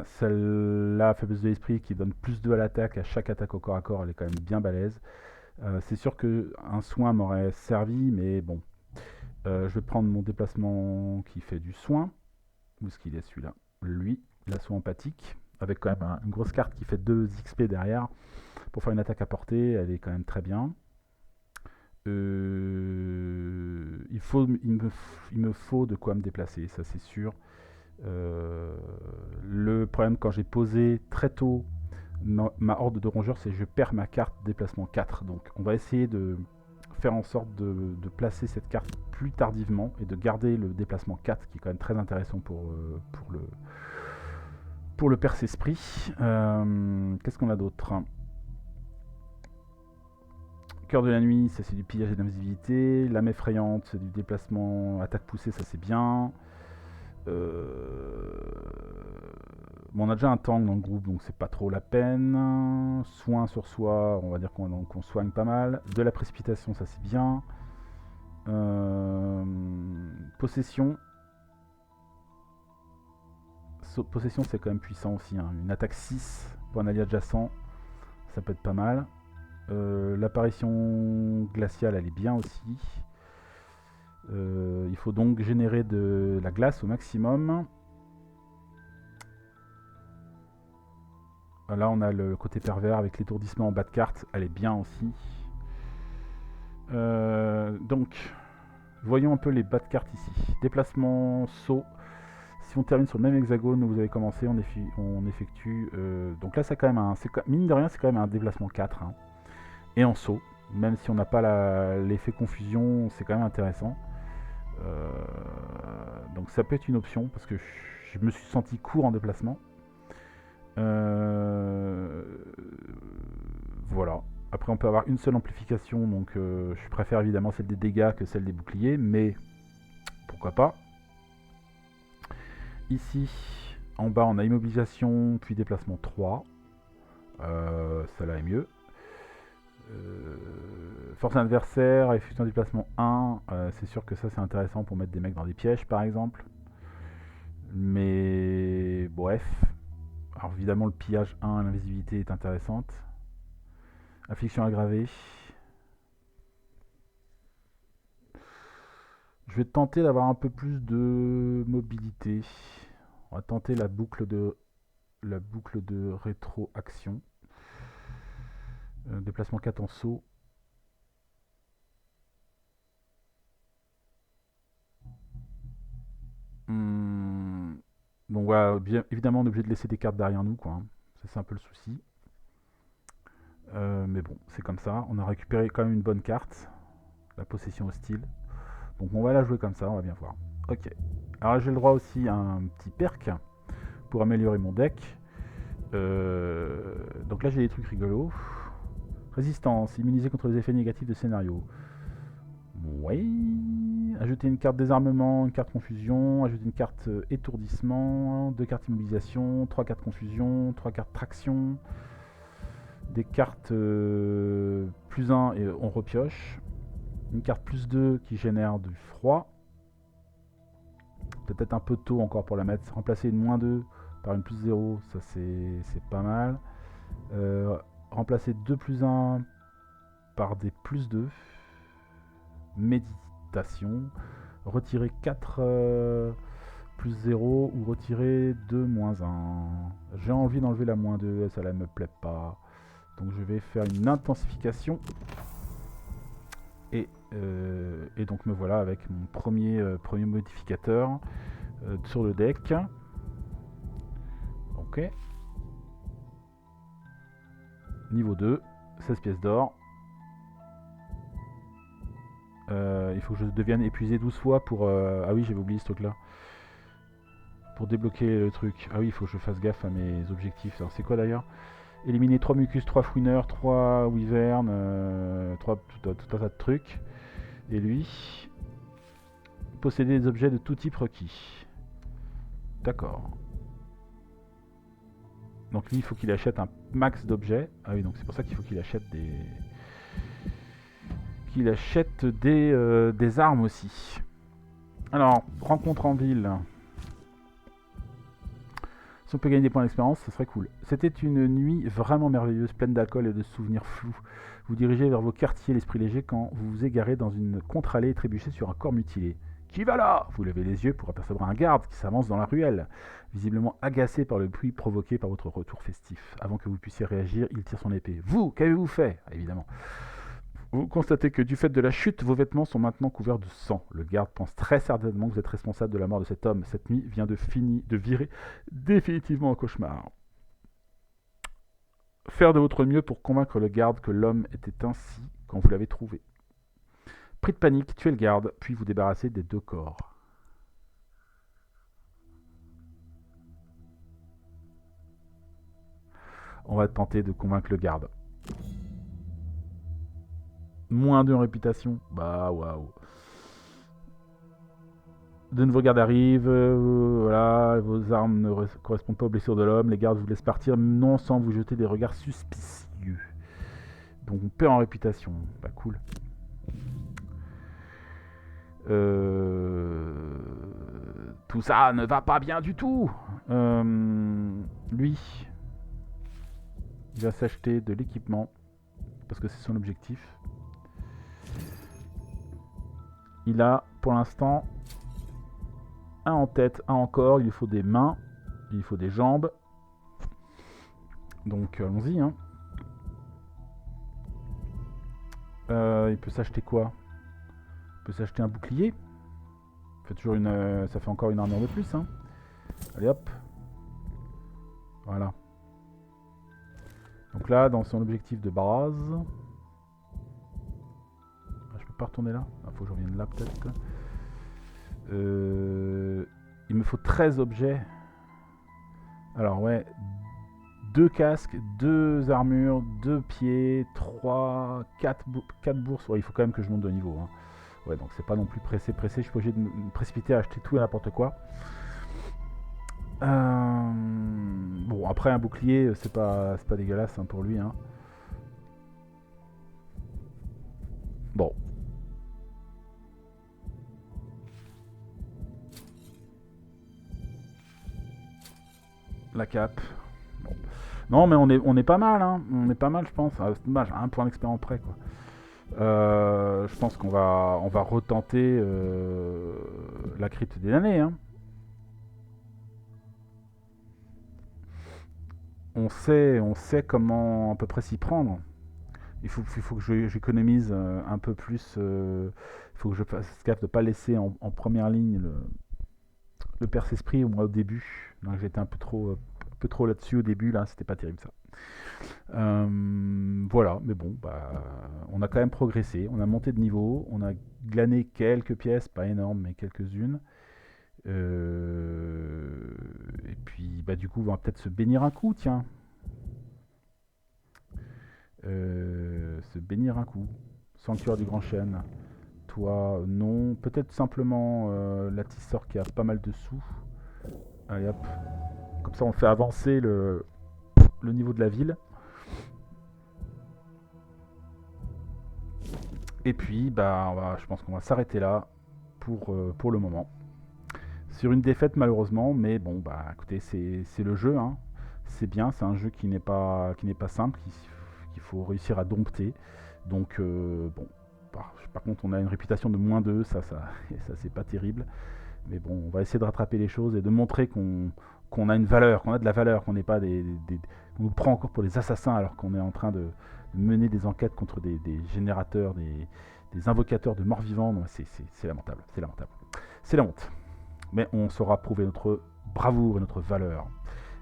Celle-là, faiblesse de l'esprit, qui donne plus 2 à l'attaque, à chaque attaque au corps à corps, elle est quand même bien balèze. C'est sûr qu'un soin m'aurait servi, mais bon. Je vais prendre mon déplacement qui fait du soin. Où est-ce qu'il est celui-là? Lui, l'assaut empathique, avec quand même une grosse carte qui fait 2 XP derrière. Pour faire une attaque à portée, elle est quand même très bien. Il me faut de quoi me déplacer, ça c'est sûr. Le problème quand j'ai posé très tôt ma horde de rongeurs, c'est que je perds ma carte déplacement 4. Donc on va essayer de faire en sorte de placer cette carte plus tardivement et de garder le déplacement 4 qui est quand même très intéressant pour le perce-esprit. Qu'est-ce qu'on a d'autre? Cœur de la nuit, ça c'est du pillage et d'invisibilité. Lame effrayante, c'est du déplacement, attaque poussée, ça c'est bien. Bon, on a déjà un tank dans le groupe, donc c'est pas trop la peine. Soin sur soi, on va dire qu'on soigne pas mal. De la précipitation, ça c'est bien. Possession. Possession, c'est quand même puissant aussi, hein. Une attaque 6 pour un allié adjacent, ça peut être pas mal. L'apparition glaciale, elle est bien aussi. Il faut donc générer de la glace au maximum. Là, on a le côté pervers avec l'étourdissement en bas de carte. Elle est bien aussi. Donc, voyons un peu les bas de carte ici. Déplacement, saut. Si on termine sur le même hexagone où vous avez commencé, on effectue... donc là, c'est quand même mine de rien, c'est quand même un déplacement 4. Hein. Et en saut. Même si on n'a pas l'effet confusion, c'est quand même intéressant. Donc ça peut être une option parce que je me suis senti court en déplacement. Voilà. Après on peut avoir une seule amplification, donc je préfère évidemment celle des dégâts que celle des boucliers, mais pourquoi pas. Ici en bas on a immobilisation puis déplacement 3. Celle-là est mieux. Force adversaire, effectuant déplacement 1, c'est sûr que ça c'est intéressant pour mettre des mecs dans des pièges par exemple. Mais bref. Alors évidemment le pillage 1, l'invisibilité est intéressante. Affliction aggravée. Je vais tenter d'avoir un peu plus de mobilité. On va tenter la boucle de rétroaction. Déplacement 4 en saut. Bon voilà, bien évidemment on est obligé de laisser des cartes derrière nous, quoi. Ça c'est un peu le souci. Mais bon, c'est comme ça. On a récupéré quand même une bonne carte. La possession hostile. Donc on va la jouer comme ça, on va bien voir. Ok. Alors j'ai le droit aussi à un petit perk pour améliorer mon deck. Donc là j'ai des trucs rigolos. Résistance, immunisé contre les effets négatifs de scénario. Oui. Ajouter une carte désarmement, une carte confusion, ajouter une carte étourdissement, 2 cartes immobilisation, 3 cartes confusion, 3 cartes traction, des cartes plus 1 et on repioche, une carte plus 2 qui génère du froid, peut-être un peu tôt encore pour la mettre, remplacer une moins 2 par une plus 0, ça c'est pas mal, remplacer 2 plus 1 par des plus 2, méditation, retirer 4 plus 0 ou retirer 2 moins 1. J'ai envie d'enlever la moins 2, ça ne me plaît pas. Donc je vais faire une intensification. Et donc me voilà avec mon premier modificateur sur le deck. Ok. Niveau 2, 16 pièces d'or. Il faut que je devienne épuisé 12 fois pour... Ah oui, j'avais oublié ce truc là. Pour débloquer le truc. Ah oui, il faut que je fasse gaffe à mes objectifs. Alors c'est quoi d'ailleurs? Éliminer 3 mucus, 3 fouineurs, 3 wyverns, 3, tout un tas de trucs. Et lui, posséder des objets de tout type requis. D'accord. Donc lui, il faut qu'il achète un max d'objets. Ah oui, donc c'est pour ça qu'il faut qu'il achète des... des armes aussi. Alors, rencontre en ville. Si on peut gagner des points d'expérience, ce serait cool. C'était une nuit vraiment merveilleuse, pleine d'alcool et de souvenirs flous. Vous dirigez vers vos quartiers l'esprit léger quand vous vous égarez dans une contre-allée et trébuchez sur un corps mutilé. Qui va là? Vous levez les yeux pour apercevoir un garde qui s'avance dans la ruelle, visiblement agacé par le bruit provoqué par votre retour festif. Avant que vous puissiez réagir, il tire son épée. Vous, qu'avez-vous fait? Évidemment. Vous constatez que du fait de la chute, vos vêtements sont maintenant couverts de sang. Le garde pense très certainement que vous êtes responsable de la mort de cet homme. Cette nuit vient de virer définitivement au cauchemar. Faire de votre mieux pour convaincre le garde que l'homme était ainsi quand vous l'avez trouvé. Pris de panique, tuez le garde, puis vous débarrassez des 2 corps. On va tenter de convaincre le garde. Moins 2 en réputation. Bah waouh. De nouveaux gardes arrivent, voilà, vos armes ne correspondent pas aux blessures de l'homme, les gardes vous laissent partir, non sans vous jeter des regards suspicieux. Donc on perd en réputation, bah cool. Tout ça ne va pas bien du tout. Lui, il va s'acheter de l'équipement, parce que c'est son objectif. Il a pour l'instant un en tête, un en corps, il lui faut des mains, il lui faut des jambes. Donc allons-y. Hein. Il peut s'acheter quoi? Il peut s'acheter un bouclier. Ça fait, toujours ça fait encore une armure de plus. Hein. Allez hop. Voilà. Donc là, dans son objectif de base... Je peux pas retourner là? Il faut que je revienne là peut-être. Il me faut 13 objets. Alors ouais, 2 casques, 2 armures, 2 pieds, 3, 4 bourses. Ouais, il faut quand même que je monte de niveau. Hein. Ouais, donc c'est pas non plus pressé. Je suis pas obligé de me précipiter à acheter tout et n'importe quoi. Bon, après un bouclier, c'est pas dégueulasse hein, pour lui. Hein. Bon. La cape. Bon. Non, mais on est pas mal, hein. On est pas mal, je pense. Ah, c'est dommage, à un point d'expérience près, quoi. Je pense qu'on va retenter la crypte des damnés. Hein. On sait comment à peu près s'y prendre. Il faut que j'économise un peu plus. Il faut que je fasse gaffe de ne pas laisser en première ligne le perce-esprit au moins au début. Donc j'étais un peu trop là-dessus au début, là, c'était pas terrible ça. Voilà, mais bon, on a quand même progressé, on a monté de niveau, on a glané quelques pièces, pas énormes, mais quelques-unes. Et puis, du coup, on va peut-être se bénir un coup, tiens. Se bénir un coup. Sanctuaire du Grand Chêne. Toi, non. Peut-être simplement la tisseur qui a pas mal de sous. Allez hop. Comme ça, on fait avancer le niveau de la ville. Et puis, je pense qu'on va s'arrêter là pour le moment. Sur une défaite malheureusement, mais bon, écoutez, c'est le jeu. Hein. C'est bien, c'est un jeu qui n'est pas simple, qu'il faut réussir à dompter. Donc, par contre, on a une réputation de -2, ça c'est pas terrible. Mais bon, on va essayer de rattraper les choses et de montrer qu'on a une valeur, qu'on a de la valeur, qu'on n'est pas on nous prend encore pour des assassins alors qu'on est en train de mener des enquêtes contre des générateurs, des invocateurs de morts vivants. Non, c'est lamentable, c'est lamentable. C'est la honte. Mais on saura prouver notre bravoure et notre valeur.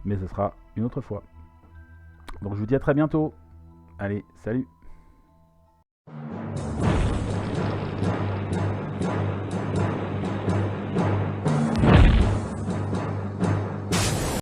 Mais ce sera une autre fois. Donc je vous dis à très bientôt. Allez, salut!